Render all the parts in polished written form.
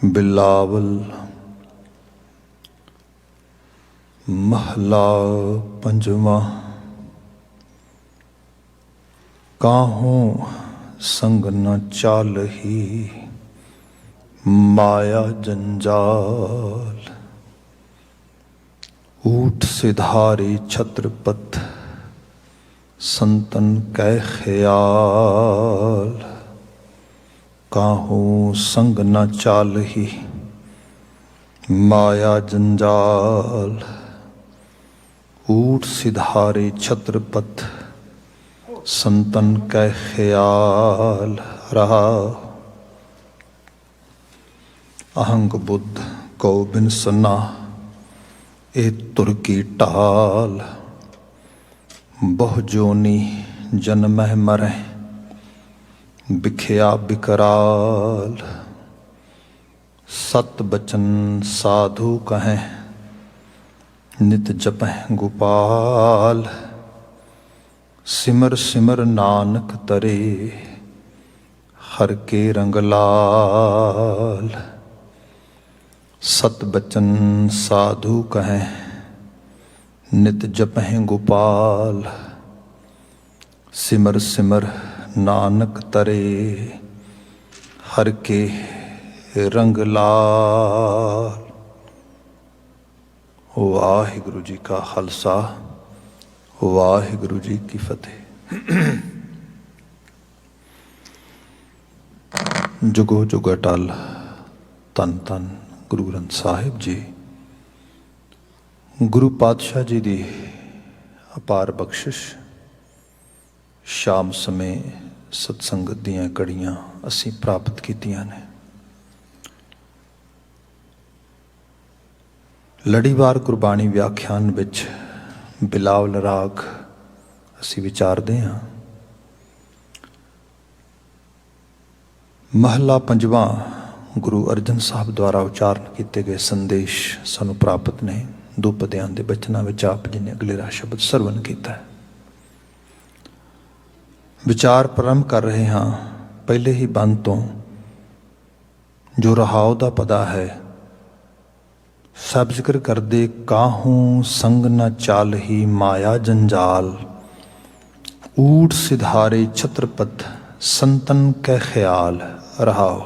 बिलावल महला पंजवा। काहूं संग न चालही माया जंजाल। ऊठ सिधारे छत्रपत संतन कै ख्याल। काहूं संग न चालही माया जंजाल। ऊठ सिधारे छत्रपत संतन कै ख्याल। रहा अहंग बुद्ध कौ बिन सना ए तुर की टाल। बहु जोनी जन्मह मरह बिखया बिकराल। सत बचन साधु कहें नित जपह गोपाल। सिमर सिमर नानक तरे हर के रंग लाल। सत बचन साधु कहें नित जपह गोपाल। सिमर सिमर नानक तरे हर के रंग लाल। वाहिगुरु जी का खालसा वाहिगुरु जी की फतेह। जुगो जुग अटल धन धन गुरु ग्रंथ साहिब जी। गुरु पातशाह जी की अपार बख्शिश। शाम समय सत्संगत दीयां कड़ियां असीं प्राप्त कीतियां ने। लड़ीवार गुरबाणी व्याख्यान विच बिलावल राग असीं विचारदे हां। महला पंजवा गुरु अर्जन साहब द्वारा उचारण किए गए संदेश सानू प्राप्त ने। दो पद्यां दे बचनां विच आप जी ने अगलेरा शब्द सरवण किया है। विचार प्रारंभ कर रहे हाँ। पहले ही बंद तो जो रहाव दा पदा है सब जिक्र कर दे। काहूं संग न चालही माया जंजाल। ऊठ सिधारे छत्रपत संतन कै ख्याल। रहाव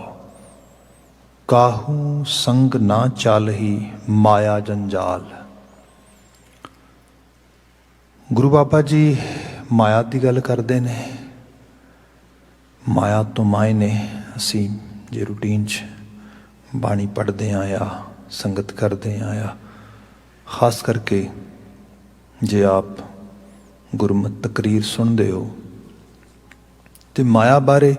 काहूं संग ना चालही माया जंजाल। गुरु बाबा जी माया की गल करते ने। माया तो मायने असी जे रूटीन च बाणी पढ़ते हाँ या संगत करते हाँ या खास करके जे आप गुरमत तकरीर सुनते हो तो माया बारे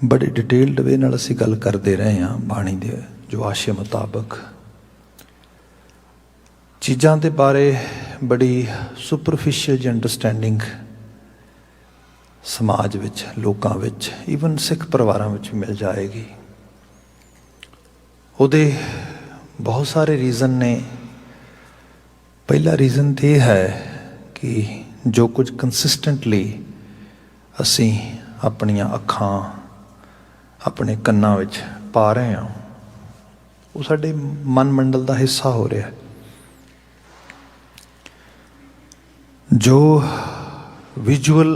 बड़े डिटेल्ड वे नाल असी गल करते रहे हाँ। बाणी दे जो आशे मुताबक चीज़ां दे बारे बड़ी सुपरफिशियल जी अंडरस्टैंडिंग समाज विच लोकां विच ईवन सिख परिवारां विच भी मिल जाएगी। उहदे बहुत सारे रीज़न ने। पहला रीज़न तो यह है कि जो कुछ कंसिस्टेंटली असी अपनियां अखां अपने कन्नां विच पा रहे हैं वो साडे मन मंडल का हिस्सा हो रहा है। जो विजुअल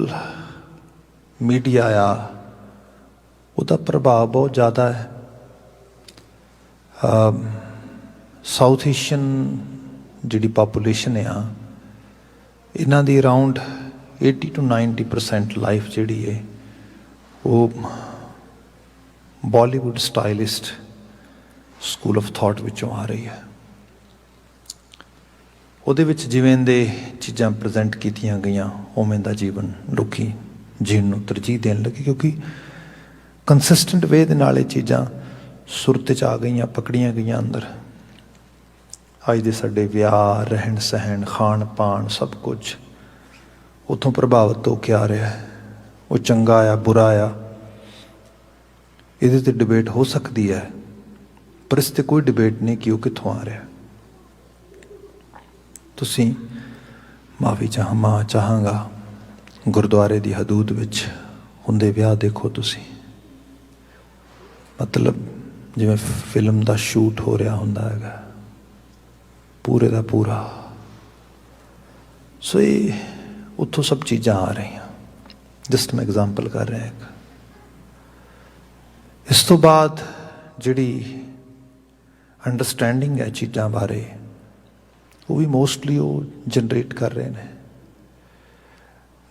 मीडिया आ उसका प्रभाव बहुत ज़्यादा है। साउथ एशियन जी पॉपूलेशन आ इन्हां दी अराउंड 80 to 90% लाइफ जी है वो Bollywood stylist school of thought विचों आ रही है। ਉਹਦੇ ਵਿੱਚ ਜਿਵੇਂ ਦੇ ਚੀਜ਼ਾਂ ਪ੍ਰੈਜ਼ੈਂਟ ਕੀਤੀਆਂ ਗਈਆਂ ਉਵੇਂ ਦਾ ਜੀਵਨ ਲੋਕੀ ਜੀਣ ਨੂੰ ਤਰਜੀਹ ਦੇਣ ਲੱਗੇ ਕਿਉਂਕਿ ਕੰਸਿਸਟੈਂਟ ਵੇ ਦੇ ਨਾਲ ਇਹ ਚੀਜ਼ਾਂ ਸੁਰਤ 'ਚ ਆ ਗਈਆਂ ਪਕੜੀਆਂ ਗਈਆਂ ਅੰਦਰ। ਅੱਜ ਦੇ ਸਾਡੇ ਵਿਆਹ ਰਹਿਣ ਸਹਿਣ ਖਾਣ ਪਾਣ ਸਭ ਕੁਝ ਉੱਥੋਂ ਪ੍ਰਭਾਵਿਤ ਹੋ ਕੇ ਆ ਰਿਹਾ ਹੈ। ਉਹ ਚੰਗਾ ਆ ਬੁਰਾ ਆ ਇਹਦੇ 'ਤੇ ਡਿਬੇਟ ਹੋ ਸਕਦੀ ਹੈ ਪਰ ਇਸ 'ਤੇ ਕੋਈ ਡਿਬੇਟ ਨਹੀਂ ਕਿ ਉਹ ਕਿੱਥੋਂ ਆ ਰਿਹਾ। ਤੁਸੀਂ ਮਾਫੀ ਚਾਹਾਂਗਾ ਗੁਰਦੁਆਰੇ ਦੀ ਹਦੂਦ ਵਿੱਚ ਹੁੰਦੇ ਵਿਆਹ ਦੇਖੋ ਤੁਸੀਂ। मतलब ਜਿਵੇਂ ਫਿਲਮ ਦਾ ਸ਼ੂਟ ਹੋ ਰਿਹਾ ਹੁੰਦਾ ਹੈਗਾ ਪੂਰੇ ਦਾ ਪੂਰਾ। ਸੋ ਇਹ ਉੱਥੋਂ ਸਭ ਚੀਜ਼ਾਂ ਆ ਰਹੀਆਂ। ਜਸਟ ਮੈਂ ਐਗਜ਼ਾਮਪਲ ਕਰ ਰਿਹਾ ਇੱਕ। ਇਸ ਤੋਂ ਬਾਅਦ ਜਿਹੜੀ ਅੰਡਰਸਟੈਂਡਿੰਗ ਹੈ ਚੀਜ਼ਾਂ ਬਾਰੇ, ਉਹ ਵੀ ਮੋਸਟਲੀ ਉਹ ਜਨਰੇਟ ਕਰ ਰਹੇ ਨੇ।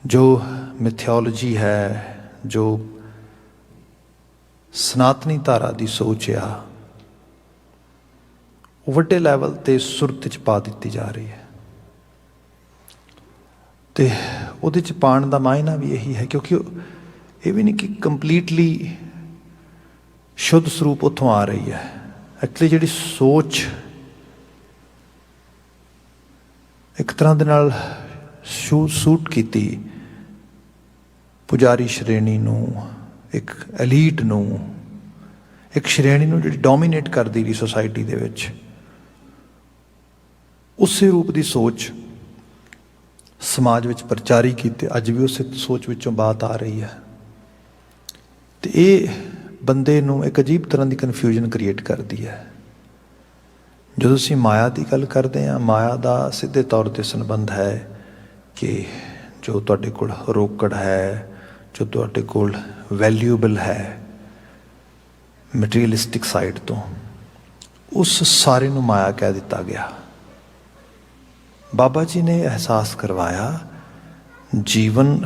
ਜੋ ਮਿਥਿਓਲੋਜੀ ਹੈ, ਜੋ ਸਨਾਤਨੀ ਧਾਰਾ ਦੀ ਸੋਚ ਆ, ਉਹ ਵੱਡੇ ਲੈਵਲ 'ਤੇ ਸੁਰਤ 'ਚ ਪਾ ਦਿੱਤੀ ਜਾ ਰਹੀ ਹੈ। ਅਤੇ ਉਹਦੇ 'ਚ ਪਾਉਣ ਦਾ ਮਾਇਨਾ ਵੀ ਇਹੀ ਹੈ, ਕਿਉਂਕਿ ਇਹ ਵੀ ਨਹੀਂ ਕਿ ਕੰਪਲੀਟਲੀ ਸ਼ੁੱਧ ਸਰੂਪ ਉੱਥੋਂ ਆ ਰਹੀ ਹੈ। ਐਕਚੁਅਲੀ ਜਿਹੜੀ ਸੋਚ ਇੱਕ ਤਰ੍ਹਾਂ ਦੇ ਨਾਲ ਸੂਟ ਕੀਤੀ ਪੁਜਾਰੀ ਸ਼੍ਰੇਣੀ ਨੂੰ, ਇੱਕ ਐਲੀਟ ਨੂੰ, ਇੱਕ ਸ਼੍ਰੇਣੀ ਨੂੰ ਜਿਹੜੀ ਡੋਮੀਨੇਟ ਕਰਦੀ ਰਹੀ ਸੋਸਾਇਟੀ ਦੇ ਵਿੱਚ, ਉਸੇ ਰੂਪ ਦੀ ਸੋਚ ਸਮਾਜ ਵਿੱਚ ਪ੍ਰਚਾਰੀ ਕੀਤੀ। ਅੱਜ ਵੀ ਉਸੇ ਸੋਚ ਵਿੱਚੋਂ ਬਾਤ ਆ ਰਹੀ ਹੈ। ਅਤੇ ਇਹ ਬੰਦੇ ਨੂੰ ਇੱਕ ਅਜੀਬ ਤਰ੍ਹਾਂ ਦੀ ਕਨਫਿਊਜ਼ਨ ਕ੍ਰੀਏਟ ਕਰਦੀ ਹੈ। ਜਦੋਂ ਅਸੀਂ ਮਾਇਆ ਦੀ ਗੱਲ ਕਰਦੇ ਹਾਂ, ਮਾਇਆ ਦਾ ਸਿੱਧੇ ਤੌਰ 'ਤੇ ਸੰਬੰਧ ਹੈ ਕਿ ਜੋ ਤੁਹਾਡੇ ਕੋਲ ਰੋਕੜ ਹੈ, ਜੋ ਤੁਹਾਡੇ ਕੋਲ ਵੈਲਿਊਬਲ ਹੈ ਮਟੀਰੀਅਲਿਸਟਿਕ ਸਾਈਡ ਤੋਂ, ਉਸ ਸਾਰੇ ਨੂੰ ਮਾਇਆ ਕਹਿ ਦਿੱਤਾ ਗਿਆ। ਬਾਬਾ ਜੀ ਨੇ ਅਹਿਸਾਸ ਕਰਵਾਇਆ ਜੀਵਨ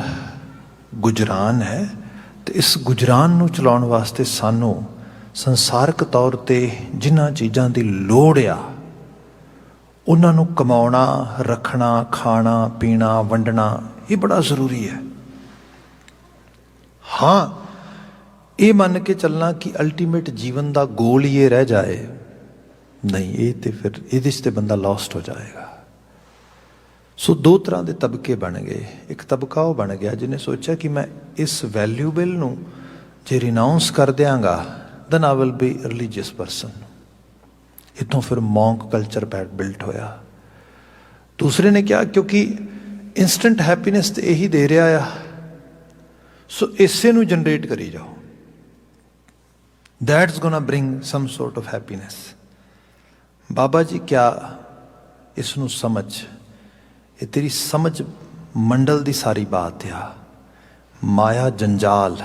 ਗੁਜਰਾਨ ਹੈ, ਅਤੇ ਇਸ ਗੁਜਰਾਨ ਨੂੰ ਚਲਾਉਣ ਵਾਸਤੇ ਸਾਨੂੰ ਸੰਸਾਰਕ ਤੌਰ 'ਤੇ ਜਿਨ੍ਹਾਂ ਚੀਜ਼ਾਂ ਦੀ ਲੋੜ ਆ, ਉਹਨਾਂ ਨੂੰ ਕਮਾਉਣਾ, ਰੱਖਣਾ, ਖਾਣਾ, ਪੀਣਾ, ਵੰਡਣਾ, ਇਹ ਬੜਾ ਜ਼ਰੂਰੀ ਹੈ। ਹਾਂ, ਇਹ ਮੰਨ ਕੇ ਚੱਲਣਾ ਕਿ ਅਲਟੀਮੇਟ ਜੀਵਨ ਦਾ ਗੋਲ ਹੀ ਇਹ ਰਹਿ ਜਾਏ, ਨਹੀਂ, ਇਹ ਤਾਂ ਫਿਰ ਇਹਦੇ 'ਚ ਤਾਂ ਬੰਦਾ ਲੋਸਟ ਹੋ ਜਾਏਗਾ। ਸੋ ਦੋ ਤਰ੍ਹਾਂ ਦੇ ਤਬਕੇ ਬਣ ਗਏ। ਇੱਕ ਤਬਕਾ ਉਹ ਬਣ ਗਿਆ ਜਿਹਨੇ ਸੋਚਿਆ ਕਿ ਮੈਂ ਇਸ ਵੈਲਿਊਬਲ ਨੂੰ ਜੇ ਰਿਨਾਊਂਸ ਕਰ ਦਿਆਂਗਾ then I will be religious person. ਇੱਥੋਂ ਫਿਰ ਮੌਂਕ ਕਲਚਰ ਬਿਲਟ ਹੋਇਆ। ਦੂਸਰੇ ਨੇ ਕਿਹਾ ਕਿਉਂਕਿ ਇੰਸਟੈਂਟ ਹੈਪੀਨੈਸ ਤਾਂ ਇਹੀ ਦੇ ਰਿਹਾ ਆ, ਸੋ ਇਸੇ ਨੂੰ ਜਨਰੇਟ ਕਰੀ ਜਾਓ, that's gonna bring some sort of happiness. ਬਾਬਾ ਜੀ ਕਿਆ ਇਸ ਨੂੰ ਸਮਝ, ਇਹ ਤੇਰੀ ਸਮਝ ਮੰਡਲ ਦੀ ਸਾਰੀ ਬਾਤ ਆ। ਮਾਇਆ ਜੰਜਾਲ,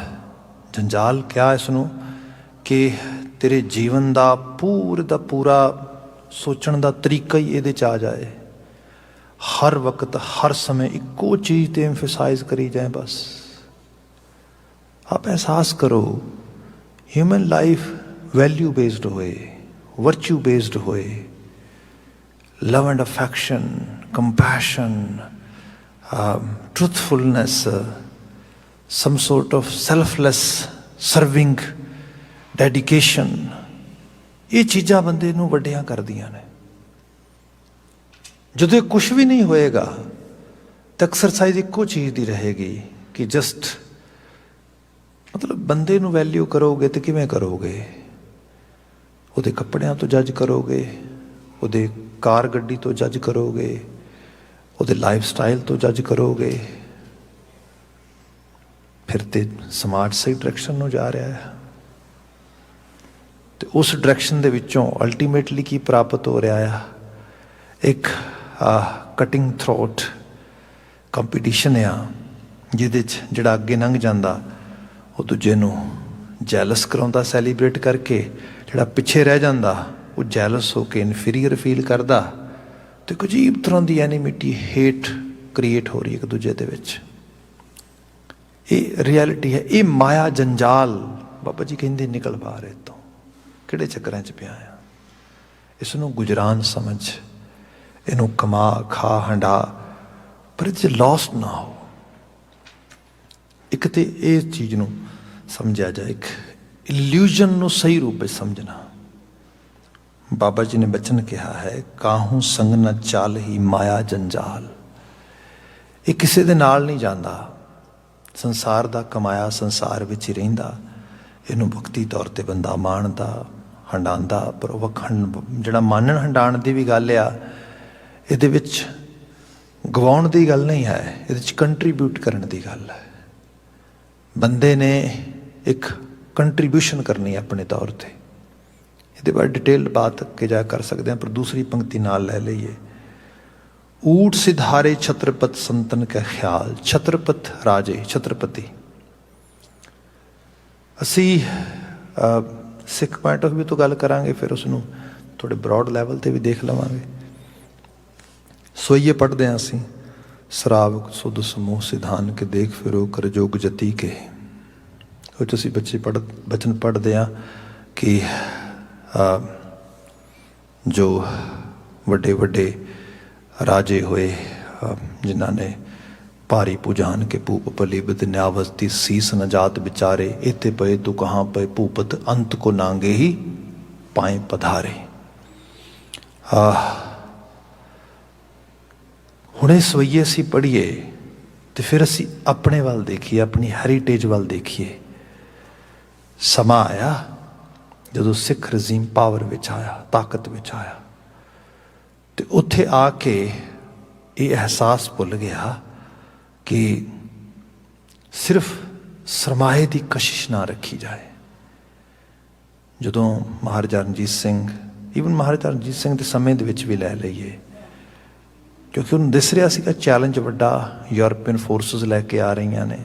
ਜੰਜਾਲ ਕਿਹਾ ਇਸ ਨੂੰ ਕਿ ਤੇਰੇ ਜੀਵਨ ਦਾ ਪੂਰਾ ਸੋਚਣ ਦਾ ਤਰੀਕਾ ਹੀ ਇਹਦੇ 'ਚ ਆ ਜਾਏ। ਹਰ ਵਕਤ ਹਰ ਸਮੇਂ ਇੱਕੋ ਚੀਜ਼ 'ਤੇ ਐਮਫਸਾਈਜ਼ ਕਰੀ ਜਾਏ। ਬਸ ਆਪ ਅਹਿਸਾਸ ਕਰੋ ਹਿਊਮਨ ਲਾਈਫ ਵੈਲਿਊ ਬੇਸਡ ਹੋਏ, ਵਰਚੂ ਬੇਸਡ ਹੋਏ, love and affection, compassion, truthfulness, some sort of selfless serving, dedication, ਇਹ ਚੀਜ਼ਾਂ ਬੰਦੇ ਨੂੰ ਵੱਡਿਆਂ ਕਰਦੀਆਂ ਨੇ। ਜਦੋਂ ਇਹ ਕੁਛ ਵੀ ਨਹੀਂ ਹੋਏਗਾ ਤਾਂ ਐਕਸਰਸਾਈਜ਼ ਇੱਕੋ ਚੀਜ਼ ਦੀ ਰਹੇਗੀ ਕਿ ਜਸਟ ਮਤਲਬ ਬੰਦੇ ਨੂੰ ਵੈਲਿਊ ਕਰੋਗੇ ਤਾਂ ਕਿਵੇਂ ਕਰੋਗੇ? ਉਹਦੇ ਕੱਪੜਿਆਂ ਤੋਂ ਜੱਜ ਕਰੋਗੇ, ਉਹਦੇ ਕਾਰ ਗੱਡੀ ਤੋਂ ਜੱਜ ਕਰੋਗੇ, ਉਹਦੇ ਲਾਈਫ ਸਟਾਈਲ ਤੋਂ ਜੱਜ ਕਰੋਗੇ, ਫਿਰ ਤੇ ਸਮਾਜ ਸਹੀ ਡਾਇਰੈਕਸ਼ਨ ਨੂੰ ਜਾ ਰਿਹਾ ਹੈ। ਤੇ ਉਸ ਡਾਇਰੈਕਸ਼ਨ ਦੇ ਵਿੱਚੋਂ ਅਲਟੀਮੇਟਲੀ ਕੀ ਪ੍ਰਾਪਤ ਹੋ ਰਿਹਾ ਆ? ਇੱਕ ਕਟਿੰਗ ਥਰੋਟ ਕੰਪੀਟੀਸ਼ਨ ਆ, ਜਿਹਦੇ 'ਚ ਜਿਹੜਾ ਅੱਗੇ ਲੰਘ ਜਾਂਦਾ ਉਹ ਦੂਜੇ ਨੂੰ ਜੈਲਸ ਕਰਾਉਂਦਾ ਸੈਲੀਬ੍ਰੇਟ ਕਰਕੇ, ਜਿਹੜਾ ਪਿੱਛੇ ਰਹਿ ਜਾਂਦਾ ਉਹ ਜੈਲਸ ਹੋ ਕੇ ਇਨਫੀਰੀਅਰ ਫੀਲ ਕਰਦਾ, ਅਤੇ ਇੱਕ ਅਜੀਬ ਤਰ੍ਹਾਂ ਦੀ ਐਨੀਮਿਟੀ, ਹੇਟ ਕ੍ਰੀਏਟ ਹੋ ਰਹੀ ਇੱਕ ਦੂਜੇ ਦੇ ਵਿੱਚ। ਇਹ ਰਿਐਲਿਟੀ ਹੈ। ਇਹ ਮਾਇਆ ਜੰਜਾਲ ਬਾਬਾ ਜੀ ਕਹਿੰਦੇ ਨਿਕਲ ਬਾਹਰ ਇਹ ਤੋਂ, ਕਿਹੜੇ ਚੱਕਰਾਂ 'ਚ ਪਿਆ ਆ। ਇਸ ਨੂੰ ਗੁਜਰਾਨ ਸਮਝ, ਇਹਨੂੰ ਕਮਾ ਖਾ ਹੰਡਾ, ਪਰ ਇਹ 'ਚ ਲੋਸਟ ਨਾ ਹੋ। ਇੱਕ ਤੇ ਇਹ ਚੀਜ਼ ਨੂੰ ਸਮਝਿਆ ਜਾਏ, ਇੱਕ ਇਲੂਜ਼ਨ ਨੂੰ ਸਹੀ ਰੂਪ ਵਿੱਚ ਸਮਝਣਾ। ਬਾਬਾ ਜੀ ਨੇ ਬਚਨ ਕਿਹਾ ਹੈ, ਕਾਹੂ ਸੰਗ ਨ ਚਾਲ ਹੀ ਮਾਇਆ ਜੰਜਾਲ। ਇਹ ਕਿਸੇ ਦੇ ਨਾਲ ਨਹੀਂ ਜਾਂਦਾ, ਸੰਸਾਰ ਦਾ ਕਮਾਇਆ ਸੰਸਾਰ ਵਿੱਚ ਹੀ ਰਹਿੰਦਾ। ਇਹਨੂੰ ਭਗਤੀ ਤੌਰ 'ਤੇ ਬੰਦਾ ਮਾਣਦਾ, ਹੰਡਾਉਂਦਾ, ਪਰ ਉਹ ਜਿਹੜਾ ਮਾਨਣ ਹੰਡਾਉਣ ਦੀ ਵੀ ਗੱਲ ਆ, ਇਹਦੇ ਵਿੱਚ ਗਵਾਉਣ ਦੀ ਗੱਲ ਨਹੀਂ ਹੈ, ਇਹਦੇ 'ਚ ਕੰਟਰੀਬਿਊਟ ਕਰਨ ਦੀ ਗੱਲ ਹੈ। ਬੰਦੇ ਨੇ ਇੱਕ ਕੰਟਰੀਬਿਊਸ਼ਨ ਕਰਨੀ ਆਪਣੇ ਤੌਰ 'ਤੇ। ਇਹਦੇ ਬਾਰੇ डिटेल्ड बात के जा कर सकते हैं, पर दूसरी पंक्ति नाल ले लईए। ऊट सिधारे छत्रपत संतन का ख्याल। छत्रपत राजे, छत्रपति। असी सिख पॉइंट ऑफ व्यू तो गल करांगे, फिर उसनूं थोड़े ब्रॉड लैवल ते भी देख लवांगे। सोईए पढ़ते हैं असी। सरावक सुध समूह सिधान के देख फिरो कर जोग जती के। ਉਹ 'ਚ ਅਸੀਂ ਬੱਚੇ ਬਚਨ ਪੜ੍ਹਦੇ ਹਾਂ ਕਿ ਜੋ ਵੱਡੇ ਵੱਡੇ ਰਾਜੇ ਹੋਏ ਜਿਨ੍ਹਾਂ ਨੇ ਭਾਰੀ ਪੁਜਾਨ ਕੇ ਭੂਪ ਪਲੀਬਤ ਨਿਆਵਸਤੀ ਸੀਸ ਨ ਜਾਤ ਵਿਚਾਰੇ ਇੱਥੇ ਪਏ ਤੂੰ ਕਹਾਂ ਪਏ ਭੂਪਤ ਅੰਤ ਕੋ ਨਾਂਗੇ ਹੀ ਪਾਏ ਪਧਾਰੇ। ਹੁਣੇ ਸਵਈਏ ਅਸੀਂ ਪੜ੍ਹੀਏ ਤੇ ਫਿਰ ਅਸੀਂ ਆਪਣੇ ਵੱਲ ਦੇਖੀਏ, ਆਪਣੀ ਹੈਰੀਟੇਜ ਵੱਲ ਦੇਖੀਏ। ਸਮਾਂ ਆਇਆ ਜਦੋਂ ਸਿੱਖ ਰਜ਼ੀਮ ਪਾਵਰ ਵਿੱਚ ਆਇਆ, ਤਾਕਤ ਵਿੱਚ ਆਇਆ, ਤੇ ਉੱਥੇ ਆ ਕੇ ਇਹ ਅਹਿਸਾਸ ਭੁੱਲ ਗਿਆ ਕਿ ਸਿਰਫ ਸਰਮਾਏ ਦੀ ਕਸ਼ਿਸ਼ ਨਾ ਰੱਖੀ ਜਾਏ। ਜਦੋਂ ਮਹਾਰਾਜਾ ਰਣਜੀਤ ਸਿੰਘ, ਈਵਨ ਮਹਾਰਾਜਾ ਰਣਜੀਤ ਸਿੰਘ ਦੇ ਸਮੇਂ ਦੇ ਵਿੱਚ ਵੀ ਲੈ ਲਈਏ, ਕਿਉਂਕਿ ਉਹਨੂੰ ਦਿਸ ਰਿਹਾ ਸੀਗਾ ਚੈਲੰਜ ਵੱਡਾ, ਯੂਰਪੀਅਨ ਫੋਰਸਿਸ ਲੈ ਕੇ ਆ ਰਹੀਆਂ ਨੇ,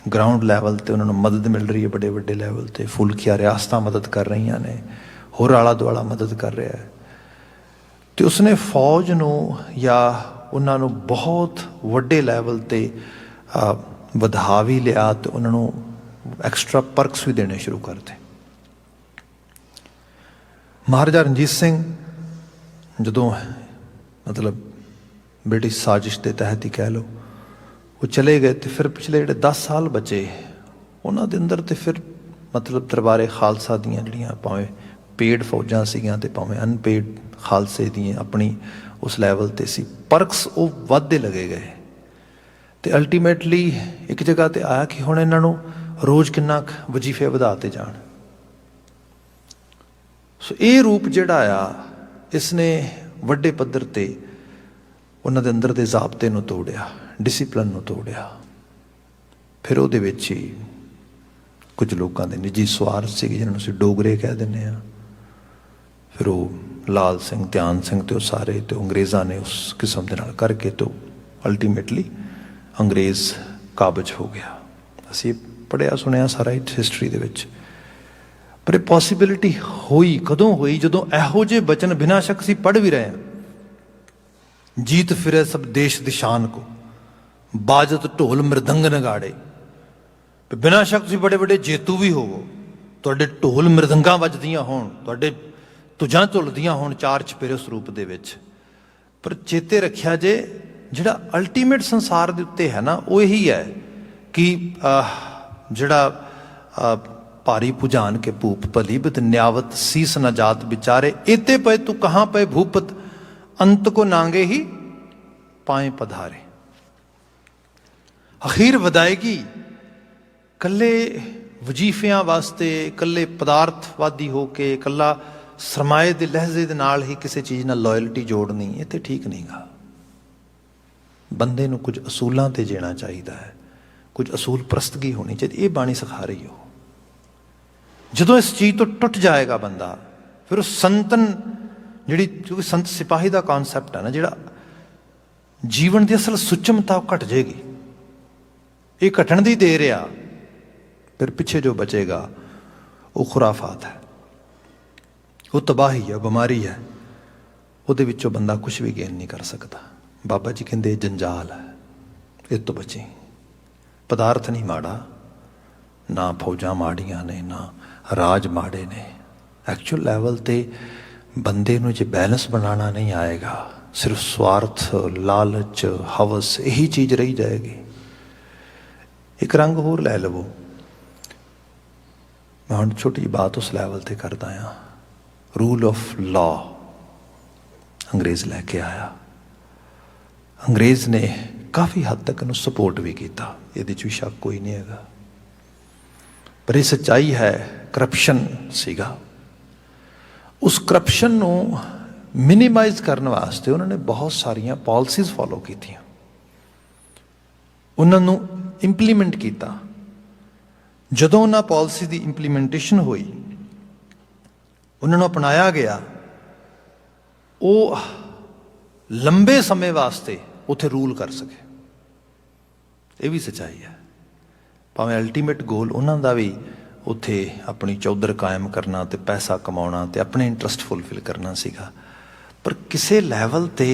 ਗਰਾਊਂਡ ਲੈਵਲ 'ਤੇ ਉਹਨਾਂ ਨੂੰ ਮਦਦ ਮਿਲ ਰਹੀ ਹੈ, ਵੱਡੇ ਵੱਡੇ ਲੈਵਲ 'ਤੇ ਫੁਲਕੀਆਂ ਰਿਆਸਤਾਂ ਮਦਦ ਕਰ ਰਹੀਆਂ ਨੇ, ਹੋਰ ਆਲਾ ਦੁਆਲਾ ਮਦਦ ਕਰ ਰਿਹਾ ਹੈ। ਅਤੇ ਉਸਨੇ ਫੌਜ ਨੂੰ ਜਾਂ ਉਹਨਾਂ ਨੂੰ ਬਹੁਤ ਵੱਡੇ ਲੈਵਲ 'ਤੇ ਵਧਾ ਵੀ ਲਿਆ ਅਤੇ ਉਹਨਾਂ ਨੂੰ ਐਕਸਟਰਾ ਪਰਕਸ ਵੀ ਦੇਣੇ ਸ਼ੁਰੂ ਕਰਤੇ। ਮਹਾਰਾਜਾ ਰਣਜੀਤ ਸਿੰਘ ਜਦੋਂ ਮਤਲਬ ਬ੍ਰਿਟਿਸ਼ ਸਾਜ਼ਿਸ਼ ਦੇ ਤਹਿਤ ਹੀ ਕਹਿ ਲਓ ਉਹ ਚਲੇ ਗਏ, ਅਤੇ ਫਿਰ ਪਿਛਲੇ ਜਿਹੜੇ 10 ਸਾਲ ਬਚੇ ਉਹਨਾਂ ਦੇ ਅੰਦਰ ਤਾਂ ਫਿਰ ਮਤਲਬ ਦਰਬਾਰੇ ਖਾਲਸਾ ਦੀਆਂ ਜਿਹੜੀਆਂ ਭਾਵੇਂ ਪੇਡ ਫੌਜਾਂ ਸੀਗੀਆਂ ਅਤੇ ਭਾਵੇਂ ਅਨਪੇਡ ਖਾਲਸੇ ਦੀਆਂ ਆਪਣੀ ਉਸ ਲੈਵਲ 'ਤੇ ਸੀ, ਪਰਕਸ ਉਹ ਵੱਧਦੇ ਲੱਗੇ ਗਏ। ਅਤੇ ਅਲਟੀਮੇਟਲੀ ਇੱਕ ਜਗ੍ਹਾ 'ਤੇ ਆਇਆ ਕਿ ਹੁਣ ਇਹਨਾਂ ਨੂੰ ਰੋਜ਼ ਕਿੰਨਾ ਕੁ ਵਜ਼ੀਫੇ ਵਧਾਤੇ ਜਾਣ। ਸੋ ਇਹ ਰੂਪ ਜਿਹੜਾ ਆ ਇਸ ਨੇ ਵੱਡੇ ਪੱਧਰ 'ਤੇ ਉਹਨਾਂ ਦੇ ਅੰਦਰ ਦੇ ਜ਼ਾਬਤੇ ਨੂੰ ਤੋੜਿਆ, ਡਿਸਿਪਲਨ ਨੂੰ ਤੋੜਿਆ। ਫਿਰ ਉਹਦੇ ਵਿੱਚ ਹੀ ਕੁਝ ਲੋਕਾਂ ਦੇ ਨਿੱਜੀ ਸਵਾਰਥ ਸੀਗੇ ਜਿਹਨਾਂ ਨੂੰ ਅਸੀਂ ਡੋਗਰੇ ਕਹਿ ਦਿੰਦੇ ਹਾਂ। ਫਿਰ ਉਹ ਲਾਲ ਸਿੰਘ, ਧਿਆਨ ਸਿੰਘ ਅਤੇ ਉਹ ਸਾਰੇ, ਅਤੇ ਅੰਗਰੇਜ਼ਾਂ ਨੇ ਉਸ ਕਿਸਮ ਦੇ ਨਾਲ ਕਰਕੇ ਤੋਂ ਅਲਟੀਮੇਟਲੀ ਅੰਗਰੇਜ਼ ਕਾਬਜ ਹੋ ਗਿਆ। ਅਸੀਂ ਪੜ੍ਹਿਆ ਸੁਣਿਆ ਸਾਰਾ ਹਿਸਟਰੀ ਦੇ ਵਿੱਚ। ਪਰ ਇਹ ਪੋਸੀਬਿਲਿਟੀ ਹੋਈ ਕਦੋਂ ਹੋਈ? ਜਦੋਂ ਇਹੋ ਜਿਹੇ ਬਚਨ ਬਿਨਾਂ ਸ਼ੱਕ ਅਸੀਂ ਪੜ੍ਹ ਵੀ ਰਹੇ ਹਾਂ। जीत फिरे सब देश दिशान को बाजत ढोल मृदंग नगाड़े। बिना शक तुसीं बड़े बड़े जेतू भी होवो, तुहाडे ढोल मृदंगां वजदियां होण, तुहाडे तुझां झुलदियां होण चार चपेरे सरूप दे विच, पर चेते रखिया जे जिहड़ा अल्टीमेट संसार दे उत्ते है ना वो यही है कि जिहड़ा भारी भुजान के भूप भलीबत न्यावत सीस न जात बिचारे इते पे तू कहाँ पे भूपत अंत को नांगे ही पाए पधारे। अखीर वदायगी कल्ले वजीफियां वास्ते, कल्ले पदार्थवादी हो के, कल्ला सरमाए दे लहजे दे नाल ही किसी चीज़ नाल लॉयल्टी जोड़नी ये तो ठीक नहीं गा। बंदे नूं कुछ असूलों ते जीना चाहिए है, कुछ असूल प्रस्तगी होनी चाहिए। ये बाणी सिखा रही हो। जदों इस चीज़ तो टुट जाएगा बंदा, फिर उस संतन जी, क्योंकि संत सिपाही का कॉन्सैप्ट है ना, जिहड़ा जीवन की असल सुचमता घट जाएगी। ये घटन की देर आ, फिर पिछे जो बचेगा वो खुराफात है, वो तबाही है, बीमारी है, वो विचों बंदा कुछ भी गेन नहीं कर सकता। बाबा जी कहते जंजाल है, इस तो बची। पदार्थ नहीं माड़ा, ना फौजां माड़ियां ने, ना राज माड़े ने। एक्चुअल लैवल ते बंदे नूं जे बैलेंस बनाना नहीं आएगा, सिर्फ स्वार्थ, लालच, हवस यही चीज़ रही जाएगी। एक रंग होर लै लवो। मैं हुण छोटी जी बात उस लैवल ते करदा हां। रूल ऑफ लॉ अंग्रेज़ लैके आया। अंग्रेज़ ने काफ़ी हद तक इहनूं सपोर्ट भी किया, इहदे च भी शक कोई नहीं हैगा। पर ये सच्चाई है, करप्शन सीगा। उस करप्शन नूं मिनीमाइज करने वास्ते उन्होंने बहुत सारिया पॉलिसीज़ फॉलो कीतियां, उन्होंने इंप्लीमेंट किया। जदों उन्हां पॉलिसी की इंप्लीमेंटेशन हुई ਉਹਨਾਂ ਨੂੰ ਅਪਣਾਇਆ ਗਿਆ, ਉਹ ਲੰਬੇ ਸਮੇਂ ਵਾਸਤੇ ਉੱਥੇ ਰੂਲ ਕਰ ਸਕੇ। ਇਹ ਵੀ ਸੱਚਾਈ ਹੈ। ਭਾਵੇਂ ਅਲਟੀਮੇਟ ਗੋਲ ਉਹਨਾਂ ਦਾ ਵੀ ਉੱਥੇ ਆਪਣੀ ਚੌਧਰ ਕਾਇਮ ਕਰਨਾ ਅਤੇ ਪੈਸਾ ਕਮਾਉਣਾ ਅਤੇ ਆਪਣੇ ਇੰਟਰਸਟ ਫੁਲਫਿਲ ਕਰਨਾ ਸੀਗਾ, ਪਰ ਕਿਸੇ ਲੈਵਲ 'ਤੇ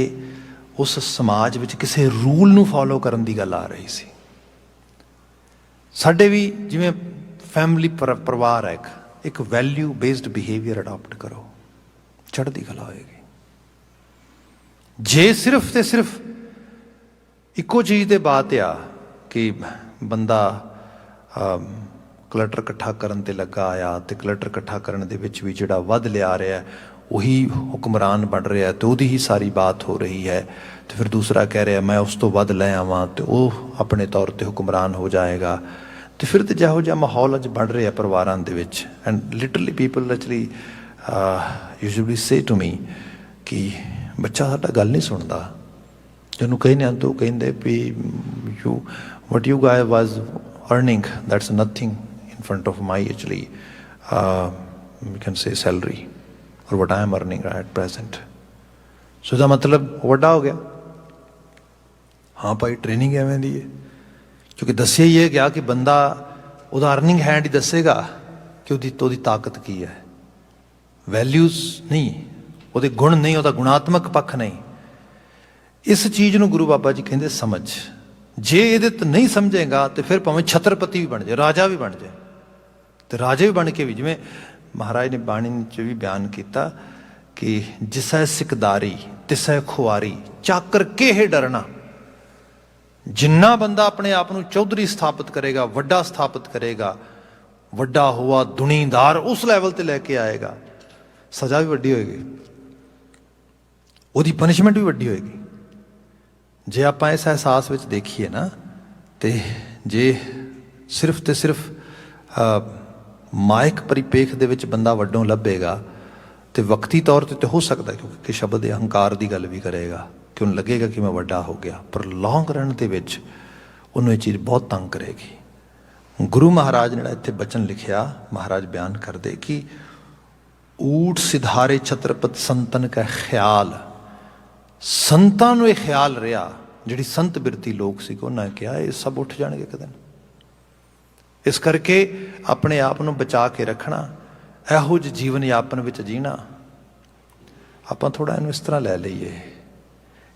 ਉਸ ਸਮਾਜ ਵਿੱਚ ਕਿਸੇ ਰੂਲ ਨੂੰ ਫੋਲੋ ਕਰਨ ਦੀ ਗੱਲ ਆ ਰਹੀ ਸੀ। ਸਾਡੇ ਵੀ ਜਿਵੇਂ ਫੈਮਿਲੀ ਪਰਿਵਾਰ ਹੈ, ਇੱਕ ਵੈਲਿਊ ਬੇਸਡ ਬਿਹੇਵੀਅਰ ਅਡਾਪਟ ਕਰੋ, ਚੜ੍ਹਦੀ ਕਲਾ ਹੋਏਗੀ। ਜੇ ਸਿਰਫ ਤੇ ਸਿਰਫ ਇੱਕੋ ਚੀਜ਼ 'ਤੇ ਬਾਤ ਆ ਕਿ ਬੰਦਾ ਕਲਟਰ ਇਕੱਠਾ ਕਰਨ 'ਤੇ ਲੱਗਾ ਆ ਅਤੇ ਕਲਟਰ ਇਕੱਠਾ ਕਰਨ ਦੇ ਵਿੱਚ ਵੀ ਜਿਹੜਾ ਵੱਧ ਲਿਆ ਰਿਹਾ ਉਹੀ ਹੁਕਮਰਾਨ ਬਣ ਰਿਹਾ ਅਤੇ ਉਹਦੀ ਹੀ ਸਾਰੀ ਬਾਤ ਹੋ ਰਹੀ ਹੈ, ਅਤੇ ਫਿਰ ਦੂਸਰਾ ਕਹਿ ਰਿਹਾ ਮੈਂ ਉਸ ਤੋਂ ਵੱਧ ਲੈ ਆਵਾਂ ਅਤੇ ਉਹ ਆਪਣੇ ਤੌਰ 'ਤੇ ਹੁਕਮਰਾਨ ਹੋ ਜਾਏਗਾ। ਅਤੇ ਫਿਰ ਤਾਂ ਜਿਹੋ ਜਿਹਾ ਮਾਹੌਲ ਅੱਜ ਬਣ ਰਿਹਾ ਪਰਿਵਾਰਾਂ ਦੇ ਵਿੱਚ, and literally people actually usually say to me ਕਿ ਬੱਚਾ ਸਾਡਾ ਗੱਲ ਨਹੀਂ ਸੁਣਦਾ। ਜਿਹਨੂੰ ਕਹਿੰਦੇ ਹਨ ਤਾਂ ਉਹ ਕਹਿੰਦੇ we you what you guy was earning that's nothing in front of my actually you can say salary or what I am earning at present. So ਇਹਦਾ ਮਤਲਬ ਵੱਡਾ ਹੋ ਗਿਆ। ਹਾਂ ਭਾਈ ਟ੍ਰੇਨਿੰਗ ਐਵੇਂ ਦੀ ਹੈ, ਕਿਉਂਕਿ ਦੱਸਿਆ ਹੀ ਇਹ ਗਿਆ ਕਿ ਬੰਦਾ ਉਹਦਾ ਅਰਨਿੰਗ ਹੈਂਡ ਹੀ ਦੱਸੇਗਾ ਕਿ ਉਹਦੀ ਤਾਕਤ ਕੀ ਹੈ, ਵੈਲਿਊਜ਼ ਨਹੀਂ, ਉਹਦੇ ਗੁਣ ਨਹੀਂ, ਉਹਦਾ ਗੁਣਾਤਮਕ ਪੱਖ ਨਹੀਂ। ਇਸ ਚੀਜ਼ ਨੂੰ ਗੁਰੂ ਬਾਬਾ ਜੀ ਕਹਿੰਦੇ ਸਮਝ। ਜੇ ਇਹਦੇ ਤੋਂ ਨਹੀਂ ਸਮਝੇਗਾ ਤੇ ਫਿਰ ਭਾਵੇਂ ਛਤਰਪਤੀ ਵੀ ਬਣ ਜਾਏ, ਰਾਜਾ ਵੀ ਬਣ ਜਾਏ, ਤੇ ਰਾਜੇ ਵੀ ਬਣ ਕੇ ਵੀ, ਜਿਵੇਂ ਮਹਾਰਾਜ ਨੇ ਬਾਣੀ 'ਚ ਵੀ ਬਿਆਨ ਕੀਤਾ ਕਿ ਜਿਸੈ ਸਿਕਦਾਰੀ ਤਿਸੈ ਖੁਆਰੀ ਚਾਕਰ ਕੇਹ ਡਰਨਾ। ਜਿੰਨਾ ਬੰਦਾ ਆਪਣੇ ਆਪ ਨੂੰ ਚੌਧਰੀ ਸਥਾਪਿਤ ਕਰੇਗਾ, ਵੱਡਾ ਸਥਾਪਿਤ ਕਰੇਗਾ, ਵੱਡਾ ਹੋਆ ਦੁਨੀਦਾਰ ਉਸ ਲੈਵਲ ਤੇ ਲੈ ਕੇ ਆਏਗਾ, ਸਜ਼ਾ ਵੀ ਵੱਡੀ ਹੋਏਗੀ, ਉਹਦੀ ਪਨਿਸ਼ਮੈਂਟ ਵੀ ਵੱਡੀ ਹੋਏਗੀ। ਜੇ ਆਪਾਂ ਇਸ ਅਹਿਸਾਸ ਵਿੱਚ ਦੇਖੀਏ ਨਾ, ਤੇ ਜੇ ਸਿਰਫ ਤੇ ਸਿਰਫ ਮਾਇਕ ਪਰਿਪੇਖ ਦੇ ਵਿੱਚ ਬੰਦਾ ਵੱਡੋਂ ਲੱਭੇਗਾ ਤੇ ਵਕਤੀ ਤੌਰ ਤੇ ਹੋ ਸਕਦਾ, ਕਿਉਂਕਿ ਸ਼ਬਦ ਦੇ ਅਹੰਕਾਰ ਦੀ ਗੱਲ ਵੀ ਕਰੇਗਾ ਕਿ ਉਹਨੂੰ ਲੱਗੇਗਾ ਕਿ ਮੈਂ ਵੱਡਾ ਹੋ ਗਿਆ, ਪਰ ਲੌਂਗ ਰਨ ਦੇ ਵਿੱਚ ਉਹਨੂੰ ਇਹ ਚੀਜ਼ ਬਹੁਤ ਤੰਗ ਕਰੇਗੀ। ਗੁਰੂ ਮਹਾਰਾਜ ਨੇ ਇੱਥੇ ਬਚਨ ਲਿਖਿਆ, ਮਹਾਰਾਜ ਬਿਆਨ ਕਰਦੇ ਕਿ ਊਠ ਸਿਧਾਰੇ ਛਤਰਪਤ ਸੰਤਨ ਕਾ ਖਿਆਲ। ਸੰਤਾਂ ਨੂੰ ਇਹ ਖਿਆਲ ਰਿਹਾ, ਜਿਹੜੀ ਸੰਤ ਬਿਰਤੀ ਲੋਕ ਸੀ, ਉਹਨਾਂ ਕਿਹਾ ਇਹ ਸਭ ਉੱਠ ਜਾਣਗੇ ਇੱਕ ਦਿਨ। ਇਸ ਕਰਕੇ ਆਪਣੇ ਆਪ ਨੂੰ ਬਚਾ ਕੇ ਰੱਖਣਾ, ਇਹੋ ਜਿਹੇ ਜੀਵਨ ਯਾਪਨ ਵਿੱਚ ਜੀਣਾ। ਆਪਾਂ ਥੋੜ੍ਹਾ ਇਹਨੂੰ ਇਸ ਤਰ੍ਹਾਂ ਲੈ ਲਈਏ,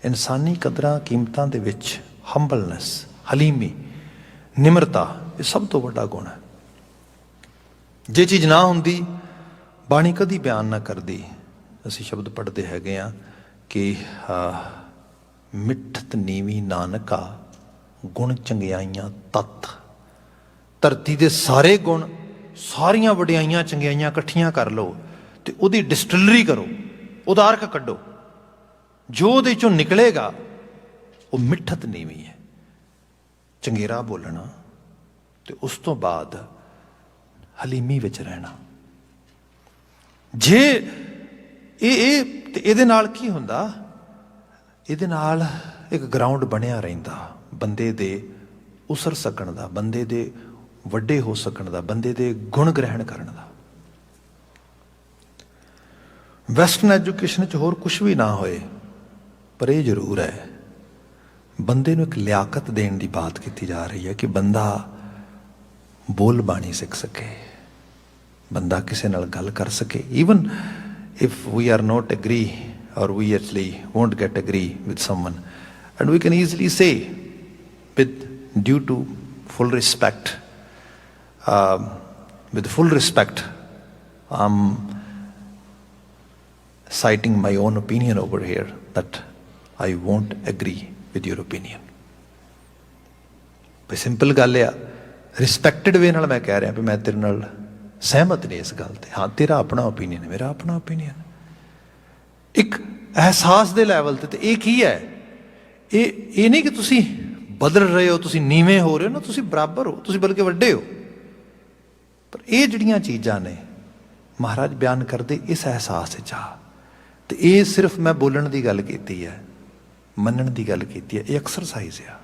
ਇਨਸਾਨੀ ਕਦਰਾਂ ਕੀਮਤਾਂ ਦੇ ਵਿੱਚ ਹੰਬਲਨੈਸ, ਹਲੀਮੀ, ਨਿਮਰਤਾ, ਇਹ ਸਭ ਤੋਂ ਵੱਡਾ ਗੁਣ ਹੈ। ਜੇ ਚੀਜ਼ ਨਾ ਹੁੰਦੀ, ਬਾਣੀ ਕਦੀ ਬਿਆਨ ਨਾ ਕਰਦੀ। ਅਸੀਂ ਸ਼ਬਦ ਪੜ੍ਹਦੇ ਹੈਗੇ ਹਾਂ ਕਿ ਮਿੱਠਤ ਨੀਵੀਂ ਨਾਨਕਾ ਗੁਣ ਚੰਗਿਆਈਆਂ ਤੱਤ। ਧਰਤੀ ਦੇ ਸਾਰੇ ਗੁਣ, ਸਾਰੀਆਂ ਵਡਿਆਈਆਂ ਚੰਗਿਆਈਆਂ ਇਕੱਠੀਆਂ ਕਰ ਲਓ ਅਤੇ ਉਹਦੀ ਡਿਸਟਿਲਰੀ ਕਰੋ, ਉਹਦਾ ਅਰਕ ਕੱਢੋ, ਜੋ ਉਹਦੇ 'ਚੋਂ ਨਿਕਲੇਗਾ ਉਹ ਮਿੱਠਤ ਨੀਵੀਂ ਹੈ, ਚੰਗੇਰਾ ਬੋਲਣਾ, ਅਤੇ ਉਸ ਤੋਂ ਬਾਅਦ ਹਲੀਮੀ ਵਿੱਚ ਰਹਿਣਾ। ਜੇ ਇਹ ਤੇ ਇਹਦੇ ਨਾਲ ਕੀ ਹੁੰਦਾ, ਇਹਦੇ ਨਾਲ ਇੱਕ ਗਰਾਊਂਡ ਬਣਿਆ ਰਹਿੰਦਾ ਬੰਦੇ ਦੇ ਉਸਰ ਸਕਣ ਦਾ, ਬੰਦੇ ਦੇ ਵੱਡੇ ਹੋ ਸਕਣ ਦਾ, ਬੰਦੇ ਦੇ ਗੁਣ ਗ੍ਰਹਿਣ ਕਰਨ ਦਾ। ਵੈਸਟਰਨ ਐਜੂਕੇਸ਼ਨ 'ਚ ਹੋਰ ਕੁਛ ਵੀ ਨਾ ਹੋਏ, ਪਰ ਇਹ ਜ਼ਰੂਰ ਹੈ ਬੰਦੇ ਨੂੰ ਇੱਕ ਲਿਆਕਤ ਦੇਣ ਦੀ ਬਾਤ ਕੀਤੀ ਜਾ ਰਹੀ ਹੈ ਕਿ ਬੰਦਾ ਬੋਲ ਬਾਣੀ ਸਿੱਖ ਸਕੇ, ਬੰਦਾ ਕਿਸੇ ਨਾਲ ਗੱਲ ਕਰ ਸਕੇ। Even if we are not agree or we actually won't get agree with someone, and we can easily say with due to full respect, with full respect, I'm citing my own opinion over here that I won't agree with your opinion. ਬਈ simple ਗੱਲ ਆ, respected ਵੇ ਨਾਲ ਮੈਂ ਕਹਿ ਰਿਹਾ ਵੀ ਮੈਂ ਤੇਰੇ ਨਾਲ ਸਹਿਮਤ ਨਹੀਂ ਇਸ ਗੱਲ 'ਤੇ। ਹਾਂ, ਤੇਰਾ ਆਪਣਾ ਓਪੀਨੀਅਨ, ਮੇਰਾ ਆਪਣਾ ਓਪੀਨੀਅਨ, ਇੱਕ ਅਹਿਸਾਸ ਦੇ ਲੈਵਲ 'ਤੇ। ਇਹ ਕੀ ਹੈ, ਇਹ ਨਹੀਂ ਕਿ ਤੁਸੀਂ ਬਦਲ ਰਹੇ ਹੋ, ਤੁਸੀਂ ਨੀਵੇਂ ਹੋ ਰਹੇ ਹੋ ਨਾ, ਤੁਸੀਂ ਬਰਾਬਰ ਹੋ, ਤੁਸੀਂ ਬਲਕਿ ਵੱਡੇ ਹੋ। ਪਰ ਇਹ ਜਿਹੜੀਆਂ ਚੀਜ਼ਾਂ ਨੇ ਮਹਾਰਾਜ ਬਿਆਨ ਕਰਦੇ ਇਸ ਅਹਿਸਾਸ 'ਚ ਆ, ਅਤੇ ਇਹ ਸਿਰਫ ਮੈਂ ਬੋਲਣ ਦੀ ਗੱਲ ਕੀਤੀ ਹੈ, ਮੰਨਣ ਦੀ ਗੱਲ ਕੀਤੀ ਹੈ, ਇਹ ਐਕਸਰਸਾਈਜ਼ ਆ।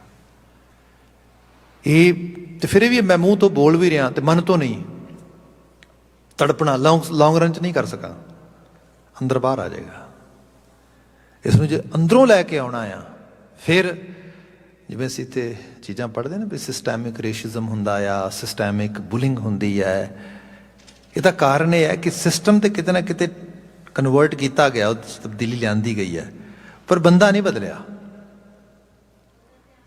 ਇਹ ਤੇ ਫਿਰ ਵੀ ਮੈਂ ਮੂੰਹ ਤੋਂ ਬੋਲ ਵੀ ਰਿਹਾ ਅਤੇ ਮਨ ਤੋਂ ਨਹੀਂ। ਤੜਪਣਾ ਲੌਂਗ ਰਨ 'ਚ ਨਹੀਂ ਕਰ ਸਕਾਂ। ਅੰਦਰ ਬਾਹਰ ਆ ਜਾਏਗਾ। ਇਸ ਨੂੰ ਜੇ ਅੰਦਰੋਂ ਲੈ ਕੇ ਆਉਣਾ ਆ, ਫਿਰ ਜਿਵੇਂ ਅਸੀਂ ਤੇ ਚੀਜ਼ਾਂ ਪੜ੍ਹਦੇ ਨਾ ਵੀ ਸਿਸਟੈਮਿਕ ਰੇਸ਼ਿਜ਼ਮ ਹੁੰਦਾ ਆ, ਸਿਸਟੈਮਿਕ ਬੁਲਿੰਗ ਹੁੰਦੀ ਹੈ। ਇਹਦਾ ਕਾਰਨ ਇਹ ਹੈ ਕਿ ਸਿਸਟਮ ਤੇ ਕਿਤੇ ਨਾ ਕਿਤੇ ਕਨਵਰਟ ਕੀਤਾ ਗਿਆ, ਉਹ ਤਬਦੀਲੀ ਲਿਆਂਦੀ ਗਈ ਹੈ, ਪਰ ਬੰਦਾ ਨਹੀਂ ਬਦਲਿਆ।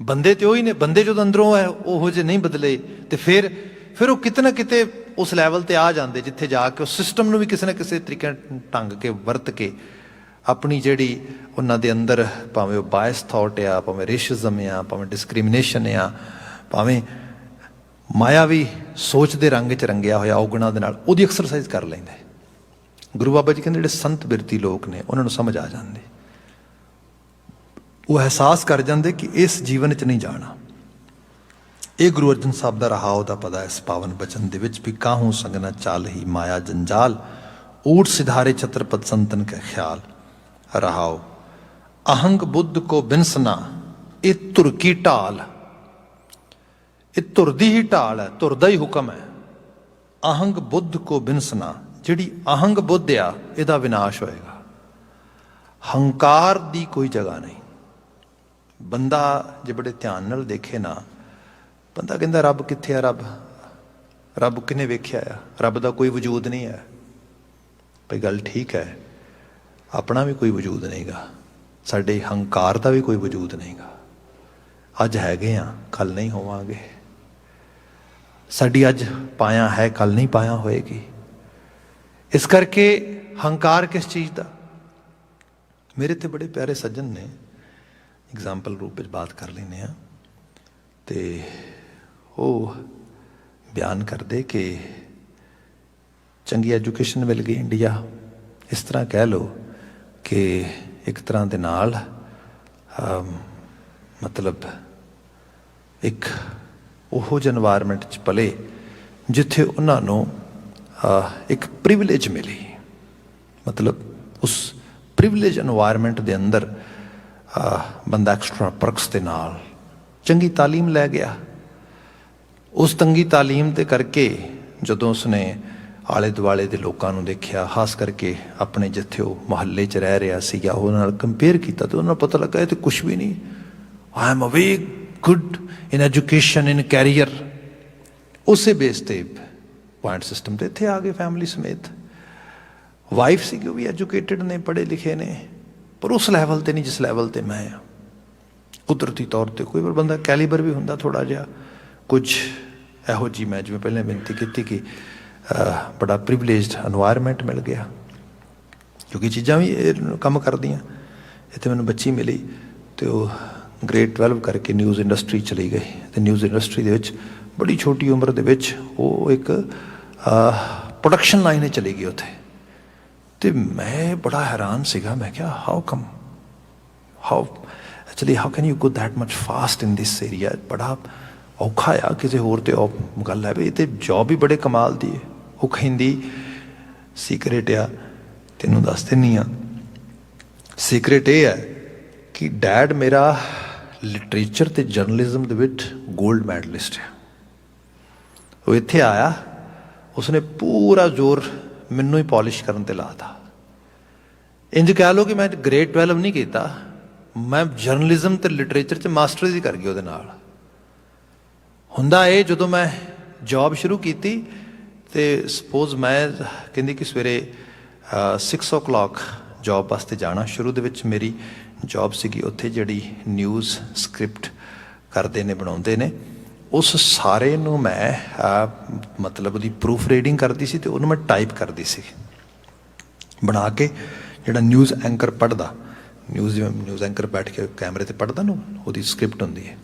ਬੰਦੇ ਤੇ ਉਹੀ ਨੇ, ਬੰਦੇ ਜਦੋਂ ਅੰਦਰੋਂ ਹੈ ਉਹੋ ਜਿਹੇ ਨਹੀਂ ਬਦਲੇ, ਤੇ ਫਿਰ ਉਹ ਕਿਤੇ ਨਾ ਕਿਤੇ ਉਸ ਲੈਵਲ ਤੇ ਆ ਜਾਂਦੇ ਜਿੱਥੇ ਜਾ ਕੇ ਉਹ ਸਿਸਟਮ ਨੂੰ ਵੀ ਕਿਸੇ ਨਾ ਕਿਸੇ ਤਰੀਕੇ ਢੰਗ ਕੇ ਵਰਤ ਕੇ ਆਪਣੀ ਜਿਹੜੀ ਉਹਨਾਂ ਦੇ ਅੰਦਰ, ਭਾਵੇਂ ਉਹ ਬਾਇਸ ਥਾਟ ਆ, ਭਾਵੇਂ ਰੇਸ਼ਿਜ਼ਮ ਆ, ਭਾਵੇਂ ਡਿਸਕ੍ਰਿਮੀਨੇਸ਼ਨ ਆ, ਭਾਵੇਂ ਮਾਇਆਵੀ ਸੋਚ ਦੇ ਰੰਗ 'ਚ ਰੰਗਿਆ ਹੋਇਆ ਔਗਣਾਂ ਦੇ ਨਾਲ, ਉਹਦੀ ਐਕਸਰਸਾਈਜ਼ ਕਰ ਲੈਂਦੇ। ਗੁਰੂ ਬਾਬਾ ਜੀ ਕਹਿੰਦੇ ਜਿਹੜੇ ਸੰਤ ਬਿਰਤੀ ਲੋਕ ਨੇ ਉਹਨਾਂ ਨੂੰ ਸਮਝ ਆ ਜਾਂਦੀ, ਉਹ ਅਹਿਸਾਸ ਕਰ ਜਾਂਦੇ ਕਿ ਇਸ ਜੀਵਨ 'ਚ ਨਹੀਂ ਜਾਣਾ। ਇਹ ਗੁਰੂ ਅਰਜਨ ਸਾਹਿਬ ਦਾ ਰਹਾਉ ਦਾ ਪਤਾ ਇਸ ਪਾਵਨ ਬਚਨ ਦੇ ਵਿੱਚ ਵੀ ਕਾਹੂ ਸੰਗਨਾ ਚਾਲ ਹੀ ਮਾਇਆ ਜੰਜਾਲ, ਊਟ ਸਿਧਾਰੇ ਛਤਰਪਤ ਸੰਤਨ ਕਾ ਖਿਆਲ। ਰਹਾਉ ਅਹੰਗ ਬੁੱਧ ਕੋ ਬਿਨਸਨਾ, ਇਹ ਧੁਰ ਕੀ ਢਾਲ, ਇਹ ਧੁਰ ਦੀ ਹੀ ਢਾਲ ਹੈ, ਧੁਰ ਦਾ ਹੀ ਹੁਕਮ ਹੈ। ਅਹੰਗ ਬੁੱਧ ਕੋ ਬਿਨਸਨਾ, ਜਿਹੜੀ ਅਹੰਗ ਬੁੱਧ ਆ ਇਹਦਾ ਵਿਨਾਸ਼ ਹੋਏਗਾ। ਹੰਕਾਰ ਦੀ ਕੋਈ ਜਗ੍ਹਾ ਨਹੀਂ। ਬੰਦਾ ਜੇ ਬੜੇ ਧਿਆਨ ਨਾਲ ਦੇਖੇ ਨਾ, ਬੰਦਾ ਕਹਿੰਦਾ ਰੱਬ ਕਿੱਥੇ ਆ, ਰੱਬ ਕਿਹਨੇ ਵੇਖਿਆ ਆ, ਰੱਬ ਦਾ ਕੋਈ ਵਜੂਦ ਨਹੀਂ ਹੈ। ਭਈ ਗੱਲ ਠੀਕ ਹੈ, ਆਪਣਾ ਵੀ ਕੋਈ ਵਜੂਦ ਨਹੀਂਗਾ, ਸਾਡੇ ਹੰਕਾਰ ਦਾ ਵੀ ਕੋਈ ਵਜੂਦ ਨਹੀਂਗਾ। ਅੱਜ ਹੈਗੇ ਆ, ਕੱਲ ਨਹੀਂ ਹੋਵਾਂਗੇ। ਸਾਡੀ ਅੱਜ ਪਾਇਆ ਹੈ, ਕੱਲ ਨਹੀਂ ਪਾਇਆ ਹੋਏਗੀ। ਇਸ ਕਰਕੇ ਹੰਕਾਰ ਕਿਸ ਚੀਜ਼ ਦਾ? ਮੇਰੇ ਤੇ ਬੜੇ ਪਿਆਰੇ ਸੱਜਣ ਨੇ, ਐਗਜ਼ਾਮਪਲ ਰੂਪ ਵਿੱਚ ਬਾਤ ਕਰ ਲੈਂਦੇ ਹਾਂ, ਤੇ ਉਹ ਬਿਆਨ ਕਰਦੇ ਕਿ ਚੰਗੀ ਐਜੂਕੇਸ਼ਨ ਮਿਲ ਗਈ ਇੰਡੀਆ, ਇਸ ਤਰ੍ਹਾਂ ਕਹਿ ਲਓ ਕਿ ਇੱਕ ਤਰ੍ਹਾਂ ਦੇ ਨਾਲ ਮਤਲਬ ਇੱਕ ਉਹੋ ਜਿਹੇ ਇਨਵਾਇਰਮੈਂਟ 'ਚ ਪਲੇ ਜਿੱਥੇ ਉਹਨਾਂ ਨੂੰ ਇੱਕ ਪ੍ਰਿਵਿਲੇਜ ਮਿਲੀ। ਮਤਲਬ ਉਸ ਪ੍ਰਿਵਿਲੇਜ ਇਨਵਾਇਰਮੈਂਟ ਦੇ ਅੰਦਰ ਬੰਦਾ ਐਕਸਟਰਾ ਪਰਕਸ ਦੇ ਨਾਲ ਚੰਗੀ ਤਾਲੀਮ ਲੈ ਗਿਆ। ਉਸ ਤੰਗੀ ਤਾਲੀਮ ਦੇ ਕਰਕੇ ਜਦੋਂ ਉਸਨੇ ਆਲੇ ਦੁਆਲੇ ਦੇ ਲੋਕਾਂ ਨੂੰ ਦੇਖਿਆ, ਖਾਸ ਕਰਕੇ ਆਪਣੇ ਜਿੱਥੇ ਉਹ ਮੁਹੱਲੇ 'ਚ ਰਹਿ ਰਿਹਾ ਸੀਗਾ ਉਹਨਾਂ ਨਾਲ ਕੰਪੇਅਰ ਕੀਤਾ, ਤਾਂ ਉਹਨਾਂ ਨੂੰ ਪਤਾ ਲੱਗਾ ਇਹ ਤਾਂ ਕੁਛ ਵੀ ਨਹੀਂ। I am a very good in education, in career. ਉਸੇ ਬੇਸ ਤੇ ਪੁਆਇੰਟ ਸਿਸਟਮ ਤੇ ਇੱਥੇ ਆ ਗਏ ਫੈਮਿਲੀ ਸਮੇਤ। ਵਾਈਫ ਸੀਗੀ, ਉਹ ਵੀ ਐਜੂਕੇਟਡ ਨੇ, ਪੜ੍ਹੇ ਲਿਖੇ ਨੇ, ਪਰ ਉਸ ਲੈਵਲ ਤੇ ਨਹੀਂ ਜਿਸ ਲੈਵਲ ਤੇ ਮੈਂ ਆ। ਕੁਦਰਤੀ ਤੌਰ ਤੇ ਕੋਈ ਵਾਰ ਬੰਦਾ ਕੈਲੀਬਰ ਵੀ ਹੁੰਦਾ ਥੋੜ੍ਹਾ ਜਿਹਾ, ਕੁਝ ਇਹੋ ਜਿਹੀ ਮੈਂ ਜਿਵੇਂ ਪਹਿਲਾਂ ਬੇਨਤੀ ਕੀਤੀ ਕਿ ਬੜਾ ਪ੍ਰਿਵਿਲੇਜਡ ਇਨਵਾਇਰਮੈਂਟ ਮਿਲ ਗਿਆ, ਕਿਉਂਕਿ ਚੀਜ਼ਾਂ ਵੀ ਕੰਮ ਕਰਦੀਆਂ। ਇੱਥੇ ਮੈਨੂੰ ਬੱਚੀ ਮਿਲੀ ਅਤੇ ਉਹ ਗ੍ਰੇਡ 12 ਕਰਕੇ ਨਿਊਜ਼ ਇੰਡਸਟਰੀ ਚਲੀ ਗਈ, ਅਤੇ ਨਿਊਜ਼ ਇੰਡਸਟਰੀ ਦੇ ਵਿੱਚ ਬੜੀ ਛੋਟੀ ਉਮਰ ਦੇ ਵਿੱਚ ਉਹ ਇੱਕ ਪ੍ਰੋਡਕਸ਼ਨ ਲਾਈਨ 'ਚ ਚਲੀ ਗਈ ਉੱਥੇ। ਅਤੇ ਮੈਂ ਬੜਾ ਹੈਰਾਨ ਸੀਗਾ, ਮੈਂ ਕਿਹਾ how can you go that much fast in this area. ਬੜਾ ਔਖਾ ਆ, ਕਿਸੇ ਹੋਰ ਤੇ ਗੱਲ ਹੈ ਵੀ ਇਹ ਤਾਂ ਜੋਬ ਵੀ ਬੜੇ ਕਮਾਲ ਦੀ ਹੈ। ਉਹ ਕਹਿੰਦੀ ਸੀਕਰੇਟ ਆ, ਤੈਨੂੰ ਦੱਸ ਦਿੰਦੀ ਹਾਂ, ਸੀਕਰੇਟ ਇਹ ਹੈ ਕਿ ਡੈਡ ਮੇਰਾ ਲਿਟਰੇਚਰ ਅਤੇ ਜਰਨਲਿਜ਼ਮ ਦੇ ਵਿੱਚ ਗੋਲਡ ਮੈਡਲਿਸਟ ਹੈ। ਉਹ ਇੱਥੇ ਆਇਆ, ਉਸਨੇ ਪੂਰਾ ਜ਼ੋਰ ਮੈਨੂੰ ਹੀ ਪੋਲਿਸ਼ ਕਰਨ 'ਤੇ ਲਾ ਤਾ। ਇੰਝ ਕਹਿ ਲਓ ਕਿ ਮੈਂ ਗ੍ਰੇਡ 12 ਨਹੀਂ ਕੀਤਾ, ਮੈਂ ਜਰਨਲਿਜ਼ਮ ਅਤੇ ਲਿਟਰੇਚਰ 'ਚ ਮਾਸਟਰਜ਼ ਹੀ ਕਰ ਗਈ ਉਹਦੇ ਨਾਲ। ਹੁੰਦਾ ਇਹ ਜਦੋਂ ਮੈਂ ਜੋਬ ਸ਼ੁਰੂ ਕੀਤੀ ਅਤੇ ਸਪੋਜ਼ ਮੈਂ ਕਹਿੰਦੀ ਕਿ ਸਵੇਰੇ 6 o'clock ਜੋਬ ਵਾਸਤੇ ਜਾਣਾ। ਸ਼ੁਰੂ ਦੇ ਵਿੱਚ ਮੇਰੀ ਜੋਬ ਸੀਗੀ ਉੱਥੇ ਜਿਹੜੀ ਨਿਊਜ਼ ਸਕ੍ਰਿਪਟ ਕਰਦੇ ਨੇ, ਬਣਾਉਂਦੇ ਨੇ, ਉਸ ਸਾਰੇ ਨੂੰ ਮੈਂ ਮਤਲਬ ਉਹਦੀ ਪ੍ਰੂਫ ਰੀਡਿੰਗ ਕਰਦੀ ਸੀ ਅਤੇ ਉਹਨੂੰ ਮੈਂ ਟਾਈਪ ਕਰਦੀ ਸੀ ਬਣਾ ਕੇ। ਜਿਹੜਾ ਨਿਊਜ਼ ਐਂਕਰ ਪੜ੍ਹਦਾ, ਨਿਊਜ਼ ਐਂਕਰ ਬੈਠ ਕੇ ਕੈਮਰੇ 'ਤੇ ਪੜ੍ਹਦਾ ਨੂੰ, ਉਹਦੀ ਸਕ੍ਰਿਪਟ ਹੁੰਦੀ ਹੈ।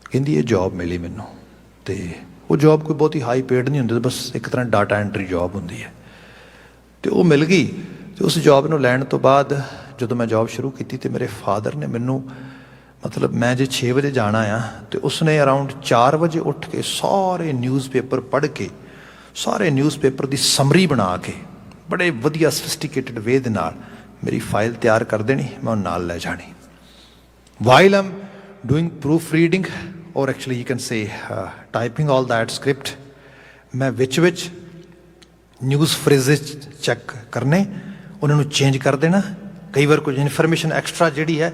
ਕਹਿੰਦੀ ਇਹ ਜੋਬ ਮਿਲੀ ਮੈਨੂੰ, ਅਤੇ ਉਹ ਜੋਬ ਕੋਈ ਬਹੁਤੀ ਹਾਈ ਪੇਡ ਨਹੀਂ ਹੁੰਦੀ, ਬਸ ਇੱਕ ਤਰ੍ਹਾਂ ਡਾਟਾ ਐਂਟਰੀ ਜੋਬ ਹੁੰਦੀ ਹੈ, ਅਤੇ ਉਹ ਮਿਲ ਗਈ। ਅਤੇ ਉਸ ਜੋਬ ਨੂੰ ਲੈਣ ਤੋਂ ਬਾਅਦ ਜਦੋਂ ਮੈਂ ਜੋਬ ਸ਼ੁਰੂ ਕੀਤੀ ਅਤੇ ਮੇਰੇ ਫਾਦਰ ਨੇ ਮੈਨੂੰ, ਮਤਲਬ ਮੈਂ ਜੇ 6 ਵਜੇ ਜਾਣਾ ਆ, ਅਤੇ ਉਸਨੇ ਅਰਾਊਂਡ 4 ਵਜੇ ਉੱਠ ਕੇ ਸਾਰੇ ਨਿਊਜ਼ਪੇਪਰ ਪੜ੍ਹ ਕੇ, ਸਾਰੇ ਨਿਊਜ਼ਪੇਪਰ ਦੀ ਸਮਰੀ ਬਣਾ ਕੇ, ਬੜੇ ਵਧੀਆ ਸਫਿਸਟੀਕੇਟਡ ਵੇ ਦੇ ਨਾਲ ਮੇਰੀ ਫਾਈਲ ਤਿਆਰ ਕਰ ਦੇਣੀ, ਮੈਂ ਉਹ ਨਾਲ ਲੈ ਜਾਣੀ। ਵਾਈਲ ਆਮ ਡੂਇੰਗ ਪ੍ਰੂਫ ਰੀਡਿੰਗ ਔਰ actually you can say typing all that script, ਮੈਂ ਵਿੱਚ ਨਿਊਜ਼ ਫਰੇਜ਼ਿਸ ਚੈੱਕ ਕਰਨੇ, ਉਹਨਾਂ ਨੂੰ ਚੇਂਜ ਕਰ ਦੇਣਾ, ਕਈ ਵਾਰ ਕੁਝ ਇਨਫੋਰਮੇਸ਼ਨ ਐਕਸਟਰਾ ਜਿਹੜੀ ਹੈ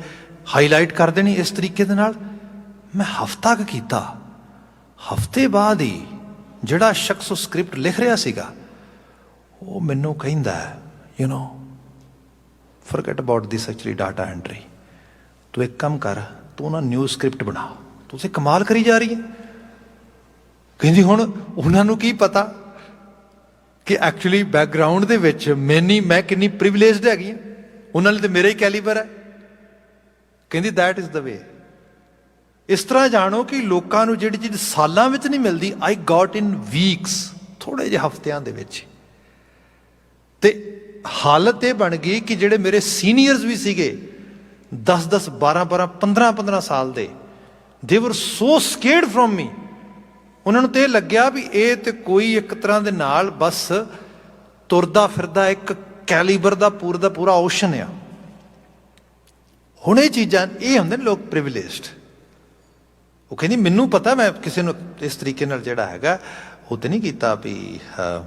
ਹਾਈਲਾਈਟ ਕਰ ਦੇਣੀ ਇਸ ਤਰੀਕੇ ਦੇ ਨਾਲ। ਮੈਂ ਹਫ਼ਤਾ ਕੁ ਕੀਤਾ, ਹਫ਼ਤੇ ਬਾਅਦ ਹੀ ਜਿਹੜਾ ਸ਼ਖਸ ਉਹ ਸਕ੍ਰਿਪਟ ਲਿਖ ਰਿਹਾ ਸੀਗਾ ਉਹ ਮੈਨੂੰ ਕਹਿੰਦਾ you know forget about this actually data entry, ਤੂੰ ਇੱਕ ਕੰਮ ਕਰ, ਤੂੰ ਨਾ ਨਿਊ ਸਕ੍ਰਿਪਟ ਬਣਾ, ਤੂੰ ਤੇ ਕਮਾਲ ਕਰੀ ਜਾ ਰਹੀ ਹੈ। ਕਹਿੰਦੀ ਹੁਣ ਉਹਨਾਂ ਨੂੰ ਕੀ ਪਤਾ ਕਿ ਐਕਚੁਅਲੀ ਬੈਕਗਰਾਊਂਡ ਦੇ ਵਿੱਚ ਮੈਂ ਕਿੰਨੀ ਪ੍ਰਿਵਿਲੇਜਡ ਹੈਗੀ ਹਾਂ, ਉਹਨਾਂ ਲਈ ਤਾਂ ਮੇਰਾ ਹੀ ਕੈਲੀਬਰ ਹੈ। ਕਹਿੰਦੀ ਦੈਟ ਇਜ਼ ਦ ਵੇ। ਇਸ ਤਰ੍ਹਾਂ ਜਾਣੋ ਕਿ ਲੋਕਾਂ ਨੂੰ ਜਿਹੜੀ ਚੀਜ਼ ਸਾਲਾਂ ਵਿੱਚ ਨਹੀਂ ਮਿਲਦੀ, ਆਈ ਗॉट ਇਨ ਵੀਕਸ, ਥੋੜੇ ਜਿਹੇ ਹਫ਼ਤਿਆਂ ਦੇ ਵਿੱਚ। ਤੇ ਹਾਲਤ ਇਹ ਬਣ ਗਈ ਕਿ ਜਿਹੜੇ ਮੇਰੇ ਸੀਨੀਅਰਸ ਵੀ ਸੀਗੇ 10-10, 12-12, 15-15 ਸਾਲ ਦੇ, ਦੇ ਵਰ ਸੋ ਸਕੇਅਰਡ ਫਰੋਮ ਮੀ। ਉਹਨਾਂ ਨੂੰ ਤੇ ਇਹ ਲੱਗਿਆ ਵੀ ਇਹ ਤੇ ਕੋਈ ਇੱਕ ਤਰ੍ਹਾਂ ਦੇ ਨਾਲ ਬਸ ਤੁਰਦਾ ਫਿਰਦਾ ਇੱਕ ਕੈਲੀਬਰ ਦਾ ਪੂਰਾ ਓਸ਼ਨ ਆ। ਹੁਣ ਇਹ ਚੀਜ਼ਾਂ ਇਹ ਹੁੰਦੇ ਨੇ ਲੋਕ ਪ੍ਰਿਵਿਲੇਜਡ। ਉਹ ਕਹਿੰਦੀ ਮੈਨੂੰ ਪਤਾ, ਮੈਂ ਕਿਸੇ ਨੂੰ ਇਸ ਤਰੀਕੇ ਨਾਲ ਜਿਹੜਾ ਹੈਗਾ ਉਹ ਤੇ ਨਹੀਂ ਕੀਤਾ ਵੀ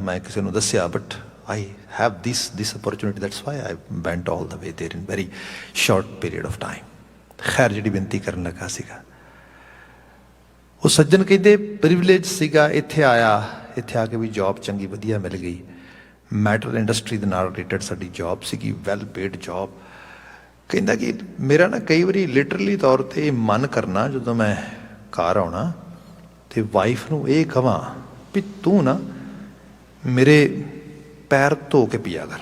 ਮੈਂ ਕਿਸੇ ਨੂੰ ਦੱਸਿਆ, but I have this opportunity, that's why I ਵੈਂਟ all the way there in very short period of time. ਖੈਰ ਜਿਹੜੀ ਬੇਨਤੀ ਕਰਨ ਲੱਗਾ ਸੀਗਾ, ਉਹ ਸੱਜਣ ਕਹਿੰਦੇ ਪ੍ਰਿਵਿਲੇਜ ਸੀਗਾ, ਇੱਥੇ ਆਇਆ, ਇੱਥੇ ਆ ਕੇ ਵੀ ਜੌਬ ਚੰਗੀ ਵਧੀਆ ਮਿਲ ਗਈ, ਮੈਟਲ ਇੰਡਸਟਰੀ ਦੇ ਨਾਲ ਰਿਲੇਟਡ ਸਾਡੀ ਜੌਬ ਸੀਗੀ, ਵੈਲ ਪੇਡ ਜੌਬ। ਕਹਿੰਦਾ ਕਿ ਮੇਰਾ ਨਾ ਕਈ ਵਾਰੀ ਲਿਟਰਲੀ ਤੌਰ 'ਤੇ ਮਨ ਕਰਨਾ ਜਦੋਂ ਮੈਂ ਘਰ ਆਉਣਾ ਤੇ ਵਾਈਫ ਨੂੰ ਇਹ ਕਹਾਂ ਵੀ ਤੂੰ ਨਾ ਮੇਰੇ ਪੈਰ ਧੋ ਕੇ ਪੀਆ ਕਰ,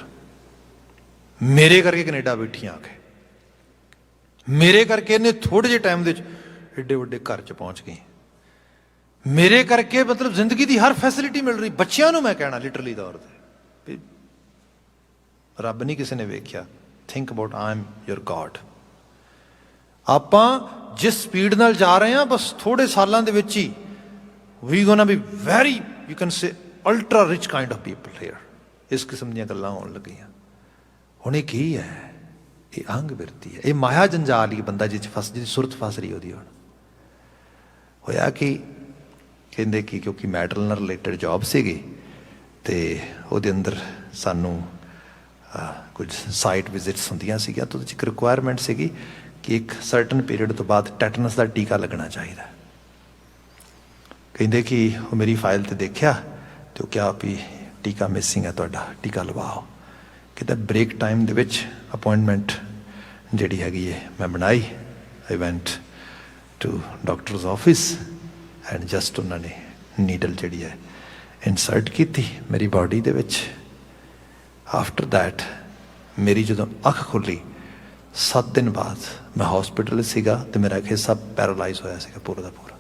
ਮੇਰੇ ਕਰਕੇ ਕੈਨੇਡਾ ਬੈਠੀ ਆ ਕੇ, ਮੇਰੇ ਕਰਕੇ ਇਹਨੇ ਥੋੜ੍ਹੇ ਜਿਹੇ ਟਾਈਮ ਦੇ ਵਿੱਚ ਏਡੇ ਵੱਡੇ ਘਰ 'ਚ ਪਹੁੰਚ ਗਈ, ਮੇਰੇ ਕਰਕੇ ਮਤਲਬ ਜ਼ਿੰਦਗੀ ਦੀ ਹਰ ਫੈਸਿਲਿਟੀ ਮਿਲ ਰਹੀ। ਬੱਚਿਆਂ ਨੂੰ ਮੈਂ ਕਹਿਣਾ ਲਿਟਰਲੀ ਤੌਰ 'ਤੇ ਰੱਬ ਨਹੀਂ ਕਿਸੇ ਨੇ ਵੇਖਿਆ, think about I am your god. ਆਪਾਂ ਜਿਸ ਸਪੀਡ ਨਾਲ ਜਾ ਰਹੇ ਹਾਂ ਬਸ ਥੋੜੇ ਸਾਲਾਂ ਦੇ ਵਿੱਚ ਹੀ we gonna be very you can say ultra rich kind of people here. ਇਸ ਕਿਸਮ ਦੀਆਂ ਗੱਲਾਂ ਹੋਣ ਲੱਗੀਆਂ। ਹੁਣ ਇਹ ਕੀ ਹੈ? ਇਹ ਅੰਗ ਬਿਰਤੀ ਹੈ, ਇਹ ਮਾਇਆ ਜੰਜਾਲ ਹੀ ਬੰਦਾ ਜਿਹਦੀ ਸੁਰਤ ਫਸ ਰਹੀ ਉਹਦੀ। ਹੁਣ ਹੋਇਆ ਕਿ ਕਹਿੰਦੇ ਕਿ ਕਿਉਂਕਿ ਮੈਟਲ ਨਾਲ ਰਿਲੇਟਡ ਜੌਬ ਸੀਗੀ ਅਤੇ ਉਹਦੇ ਅੰਦਰ ਸਾਨੂੰ ਕੁਝ ਸਾਈਟ ਵਿਜ਼ਿਟਸ ਹੁੰਦੀਆਂ ਸੀਗੀਆਂ, ਤਾਂ ਉਹਦੇ 'ਚ ਇੱਕ ਰਿਕੁਆਇਰਮੈਂਟ ਸੀਗੀ ਕਿ ਇੱਕ ਸਰਟਨ ਪੀਰੀਅਡ ਤੋਂ ਬਾਅਦ ਟੈਟਨਸ ਦਾ ਟੀਕਾ ਲੱਗਣਾ ਚਾਹੀਦਾ। ਕਹਿੰਦੇ ਕਿ ਉਹ ਮੇਰੀ ਫਾਈਲ 'ਤੇ ਦੇਖਿਆ ਅਤੇ ਉਹ ਕਿਹਾ ਵੀ ਟੀਕਾ ਮਿਸਿੰਗ ਹੈ ਤੁਹਾਡਾ, ਟੀਕਾ ਲਵਾਓ। ਕਿਤੇ ਬ੍ਰੇਕ ਟਾਈਮ ਦੇ ਵਿੱਚ ਅਪੋਇੰਟਮੈਂਟ ਜਿਹੜੀ ਹੈਗੀ ਹੈ ਮੈਂ ਬਣਾਈ। I went to doctor's office and just ਉਹਨਾਂ ਨੇ ਨੀਡਲ ਜਿਹੜੀ ਹੈ ਇਨਸਰਟ ਕੀਤੀ ਮੇਰੀ ਬਾਡੀ ਦੇ ਵਿੱਚ। ਆਫਟਰ ਦੈਟ ਮੇਰੀ ਜਦੋਂ ਅੱਖ ਖੁੱਲ੍ਹੀ 7 ਦਿਨ ਬਾਅਦ ਮੈਂ ਹੌਸਪਿਟਲ ਸੀਗਾ ਅਤੇ ਮੇਰਾ ਇੱਕ ਹਿੱਸਾ ਪੈਰਾਲਾਈਜ਼ ਹੋਇਆ ਸੀਗਾ ਪੂਰਾ ਦਾ ਪੂਰਾ।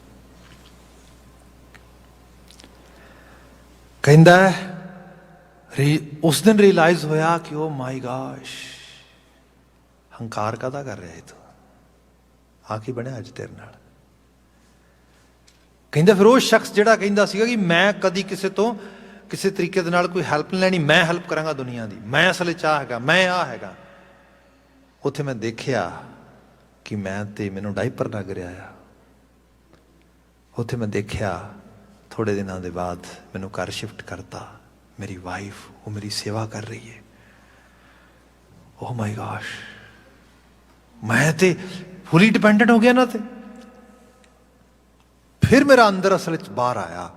ਕਹਿੰਦਾ ਉਸ ਦਿਨ ਰਿਅਲਾਈਜ਼ ਹੋਇਆ ਕਿ ਉਹ ਮਾਈ ਗਾਸ਼, ਹੰਕਾਰ ਕਾਹਦਾ ਕਰ ਰਿਹਾ ਤੂੰ, ਆ ਕੀ ਬਣਿਆ ਅੱਜ ਤੇਰੇ ਨਾਲ। ਕਹਿੰਦਾ ਫਿਰ ਉਹ ਸ਼ਖਸ ਜਿਹੜਾ ਕਹਿੰਦਾ ਸੀਗਾ ਕਿ ਮੈਂ ਕਦੀ ਕਿਸੇ ਤੋਂ ਕਿਸੇ ਤਰੀਕੇ ਦੇ ਨਾਲ ਕੋਈ ਹੈਲਪ ਨਹੀਂ ਲੈਣੀ, ਮੈਂ ਹੈਲਪ ਕਰਾਂਗਾ ਦੁਨੀਆ ਦੀ, ਮੈਂ ਅਸਲ 'ਚ ਆਹ ਹੈਗਾ, ਮੈਂ ਆਹ ਹੈਗਾ। ਉੱਥੇ ਮੈਂ ਦੇਖਿਆ ਕਿ ਮੈਨੂੰ ਡਾਈਪਰ ਲੱਗ ਰਿਹਾ ਆ। ਉੱਥੇ ਮੈਂ ਦੇਖਿਆ ਥੋੜ੍ਹੇ ਦਿਨਾਂ ਦੇ ਬਾਅਦ ਮੈਨੂੰ ਘਰ ਸ਼ਿਫਟ ਕਰਤਾ, ਮੇਰੀ ਵਾਈਫ ਉਹ ਮੇਰੀ ਸੇਵਾ ਕਰ ਰਹੀ ਹੈ। ਓਹ ਮਾਈ ਗਾਸ਼, ਮੈਂ ਤੇ ਫੁਲੀ ਡਿਪੈਂਡੈਂਟ ਹੋ ਗਿਆ ਨਾ। ਤੇ ਫਿਰ ਮੇਰਾ ਅੰਦਰ ਅਸਲ 'ਚ ਬਾਹਰ ਆਇਆ,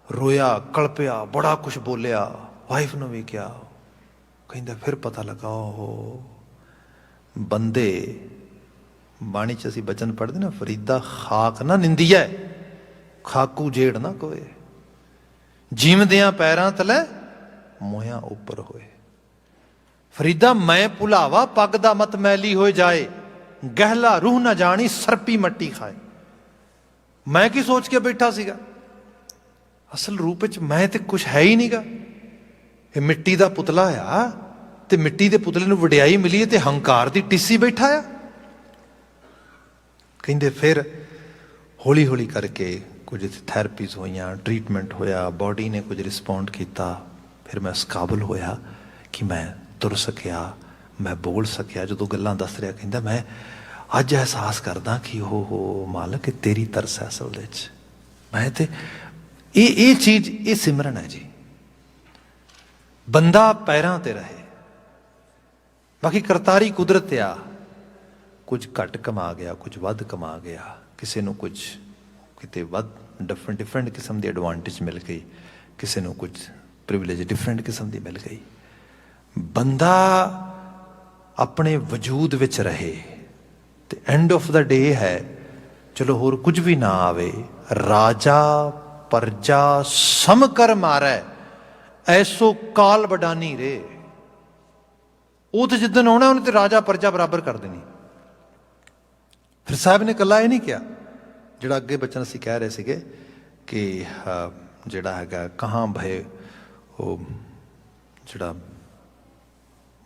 ਰੋਇਆ, ਕਲਪਿਆ, ਬੜਾ ਕੁਛ ਬੋਲਿਆ, ਵਾਈਫ ਨੂੰ ਵੀ ਕਿਹਾ। ਕਹਿੰਦਾ ਫਿਰ ਪਤਾ ਲੱਗਾ ਉਹ ਬੰਦੇ, ਬਾਣੀ 'ਚ ਅਸੀਂ ਬਚਨ ਪੜ੍ਹਦੇ ਨਾ, ਫਰੀਦਾ ਖਾਕ ਨਾ ਨਿੰਦੀਐ, ਖਾਕੂ ਜੇੜ ਨਾ ਕੋਏ, ਜੀਵਦਿਆਂ ਪੈਰਾਂ ਤਲੇ ਮੋਹਿਆਂ ਉੱਪਰ ਹੋਏ। ਫਰੀਦਾ ਮੈਂ ਭੁਲਾਵਾ ਪੱਗ ਦਾ ਮਤ ਮੈਲੀ ਹੋਏ ਜਾਏ, ਗਹਿਲਾ ਰੂਹ ਨਾ ਜਾਣੀ ਸਰਪੀ ਮੱਟੀ ਖਾਏ। ਮੈਂ ਕੀ ਸੋਚ ਕੇ ਬੈਠਾ ਸੀਗਾ, ਅਸਲ ਰੂਪ ਵਿੱਚ ਮੈਂ ਤੇ ਕੁਛ ਹੈ ਹੀ ਨਹੀਂਗਾ। ਇਹ ਮਿੱਟੀ ਦਾ ਪੁਤਲਾ ਆ ਤੇ ਮਿੱਟੀ ਦੇ ਪੁਤਲੇ ਨੂੰ ਵਡਿਆਈ ਮਿਲੀ ਹੈ ਤੇ ਹੰਕਾਰ ਦੀ ਟਿੱਸੀ ਬੈਠਾ ਆ। ਕਹਿੰਦੇ ਫਿਰ ਹੌਲੀ ਹੌਲੀ ਕਰਕੇ ਕੁਝ ਥੈਰੇਪੀਜ਼ ਹੋਈਆਂ, ਟਰੀਟਮੈਂਟ ਹੋਇਆ, ਬਾਡੀ ਨੇ ਕੁਝ ਰਿਸਪੌਂਡ ਕੀਤਾ। ਫਿਰ ਮੈਂ ਇਸ ਕਾਬਲ ਹੋਇਆ ਕਿ ਮੈਂ ਤੁਰ ਸਕਿਆ, ਮੈਂ ਬੋਲ ਸਕਿਆ। ਜਦੋਂ ਗੱਲਾਂ ਦੱਸ ਰਿਹਾ ਕਹਿੰਦਾ ਮੈਂ ਅੱਜ ਅਹਿਸਾਸ ਕਰਦਾ ਕਿ ਉਹ ਮਾਲਕ ਤੇਰੀ ਤਰਸ ਹੈ ਅਸਲ ਵਿੱਚ। ਮੈਂ ਤੇ ਇਹ ਚੀਜ਼, ਇਹ ਸਿਮਰਨ ਹੈ ਜੀ। ਬੰਦਾ ਪੈਰਾਂ ਤੇ ਰਹੇ, बाकी करतारी कुदरत आ, कुछ घट कमा गया, कुछ वध कमा गया, किसी को कुछ किते वध डिफरेंट किस्म की एडवांटेज मिल गई, किसी को कुछ प्रिविलेज डिफरेंट किस्म की मिल गई। बंदा अपने वजूद विच रहे तो एंड ऑफ द डे है चलो होर कुछ भी ना आवे, राजा प्रजा सम कर मारै ऐसो काल बडानी रे। वो तो जिदन आना उन्हें तो राजा प्रजा बराबर कर देनी। फिर साहब ने कला ये नहीं किया जोड़ा अगे बचन असी कह रहे थे कि जोड़ा है कहाँ भय वो जोड़ा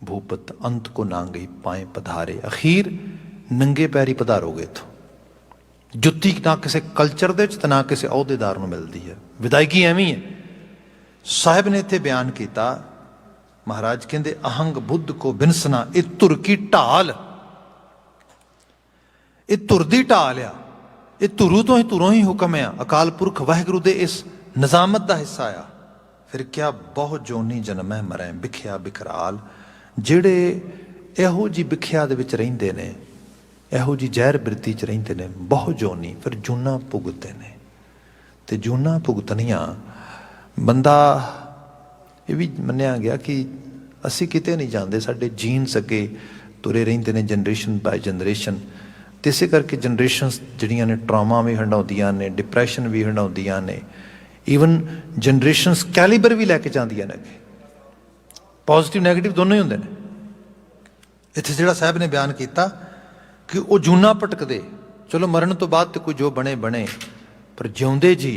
भूपत अंत को ना गई पाए पधारे, अखीर नंगे पैरी पधारोगे तो जुत्ती ना किसी कल्चर दे तो ना किसी अहुदेदार को मिलती है, विदायगी एवं ही है। साहब ने इत्थे बयान किया, महाराज कहते अहंग बुद्ध को बिनसना ये धुर की ढाल, ये धुर की ढाल आ, ये धुरों ही हुक्म आ, अकाल पुरख वाहिगुरु दे इस निजामत का हिस्सा आ। फिर क्या बहुत जोनी जन्मै मरै बिखिया बिकराल, ਜਿਹੜੇ ਇਹੋ जी ਵਿਖਿਆ ਦੇ ਵਿੱਚ ਰਹਿੰਦੇ ਨੇ, ਇਹੋ जी ਜ਼ਹਿਰ ਬਿਰਤੀ 'ਚ ਰਹਿੰਦੇ ਨੇ, ਬਹੁਤ ਜੋਨੀ ਫਿਰ ਜੂਨਾ ਭੁਗਤਦੇ ਨੇ। ਤੇ ਜੂਨਾ ਭੁਗਤਣੀਆਂ ਬੰਦਾ ਇਹ ਵੀ ਮੰਨਿਆ ਗਿਆ ਕਿ ਅਸੀਂ ਕਿਤੇ ਨਹੀਂ ਜਾਂਦੇ, ਸਾਡੇ ਜੀਨਸ ਅੱਗੇ ਤੁਰੇ ਰਹਿੰਦੇ ਨੇ ਜਨਰੇਸ਼ਨ ਬਾਏ ਜਨਰੇਸ਼ਨ। ਤੇ ਇਸੇ ਕਰਕੇ ਜਨਰੇਸ਼ਨਸ ਜਿਹੜੀਆਂ ਨੇ ਟਰਾਮਾ ਵੀ ਹੰਡਾਉਂਦੀਆਂ ਨੇ, ਡਿਪਰੈਸ਼ਨ ਵੀ ਹੰਡਾਉਂਦੀਆਂ ਨੇ, ਈਵਨ ਜਨਰੇਸ਼ਨਸ ਕੈਲੀਬਰ ਵੀ ਲੈ ਕੇ ਜਾਂਦੀਆਂ ਨੇ ਅੱਗੇ, पॉजिटिव नैगेटिव दोनों ही होंगे ने। इत्थे जिहड़ा साहब ने बयान किया कि वो जूना भटकदे, चलो मरण तो बाद तो कोई जो बने बने, पर जिउंदे जी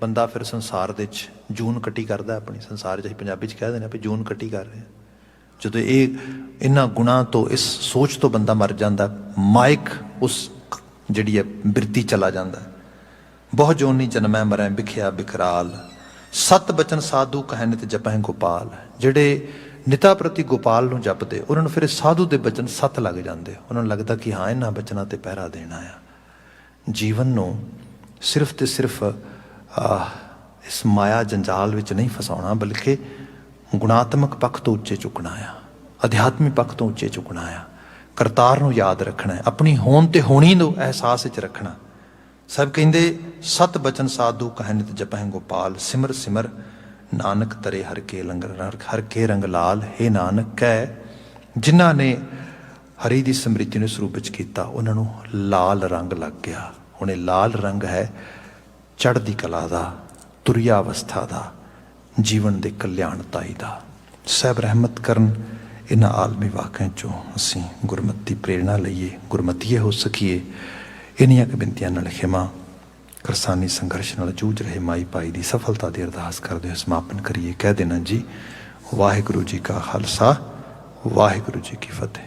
बंदा फिर संसार दे जून कट्टी करता अपनी। संसार च पंजाबी च कह देना भी जून कट्टी कर रहे हैं। जो ये इन्हां गुणां तो इस सोच तो बंदा मर जाता, माइक उस जिहड़ी है बिरती चला जाता। बहुत जोनी जन्मै मरै बिखिया बिकराल, सत बचन साधु कह नित जपै गोपाल। ਜਿਹੜੇ ਨਿਤਾ ਪ੍ਰਤੀ ਗੋਪਾਲ ਨੂੰ ਜਪਦੇ ਉਹਨਾਂ ਨੂੰ ਫਿਰ ਸਾਧੂ ਦੇ ਬਚਨ ਸੱਤ ਲੱਗ ਜਾਂਦੇ, ਉਹਨਾਂ ਨੂੰ ਲੱਗਦਾ ਕਿ ਹਾਂ ਇਹਨਾਂ ਬਚਨਾਂ ਤੇ ਪਹਿਰਾ ਦੇਣਾ ਆ। ਜੀਵਨ ਨੂੰ ਸਿਰਫ ਤੇ ਸਿਰਫ ਇਸ ਮਾਇਆ ਜੰਜਾਲ ਵਿੱਚ ਨਹੀਂ ਫਸਾਉਣਾ, ਬਲਕਿ ਗੁਣਾਤਮਕ ਪੱਖ ਤੋਂ ਉੱਚੇ ਚੁੱਕਣਾ ਆ, ਅਧਿਆਤਮਿਕ ਪੱਖ ਤੋਂ ਉੱਚੇ ਚੁੱਕਣਾ ਆ। ਕਰਤਾਰ ਨੂੰ ਯਾਦ ਰੱਖਣਾ, ਆਪਣੀ ਹੋਣ ਤੇ ਹੋਣੀ ਨੂੰ ਅਹਿਸਾਸ ਵਿੱਚ ਰੱਖਣਾ। ਸਭ ਕਹਿੰਦੇ ਸਤ ਬਚਨ ਸਾਧੂ ਕਹਿ ਨਿਤ ਜਪਹਿ ਗੋਪਾਲ, ਸਿਮਰ ਸਿਮਰ नानक तरे हर के लंगर हर के रंग लाल। हे नानक कह जिन्हों ने हरि की स्मृति ने स्वरूप किया उन्होंने लाल रंग लग गया। हुण लाल रंग है चढ़दी कला का, तुरियावस्था का, जीवन के कल्याणताई का। साहब रहमत करन इन्हां आलमी वाक़िਆਂ चों असीं गुरमति प्रेरणा लईए, गुरमतीए हो सकीए। इन्नियां क बिनतियां नाल खिमा किसानी संघर्ष नाल जूझ रहे माई भाई की सफलता की अरदास करते हुए समापन करिए। कह देना जी वाहिगुरू जी का खालसा वाहिगुरू जी की फतेह।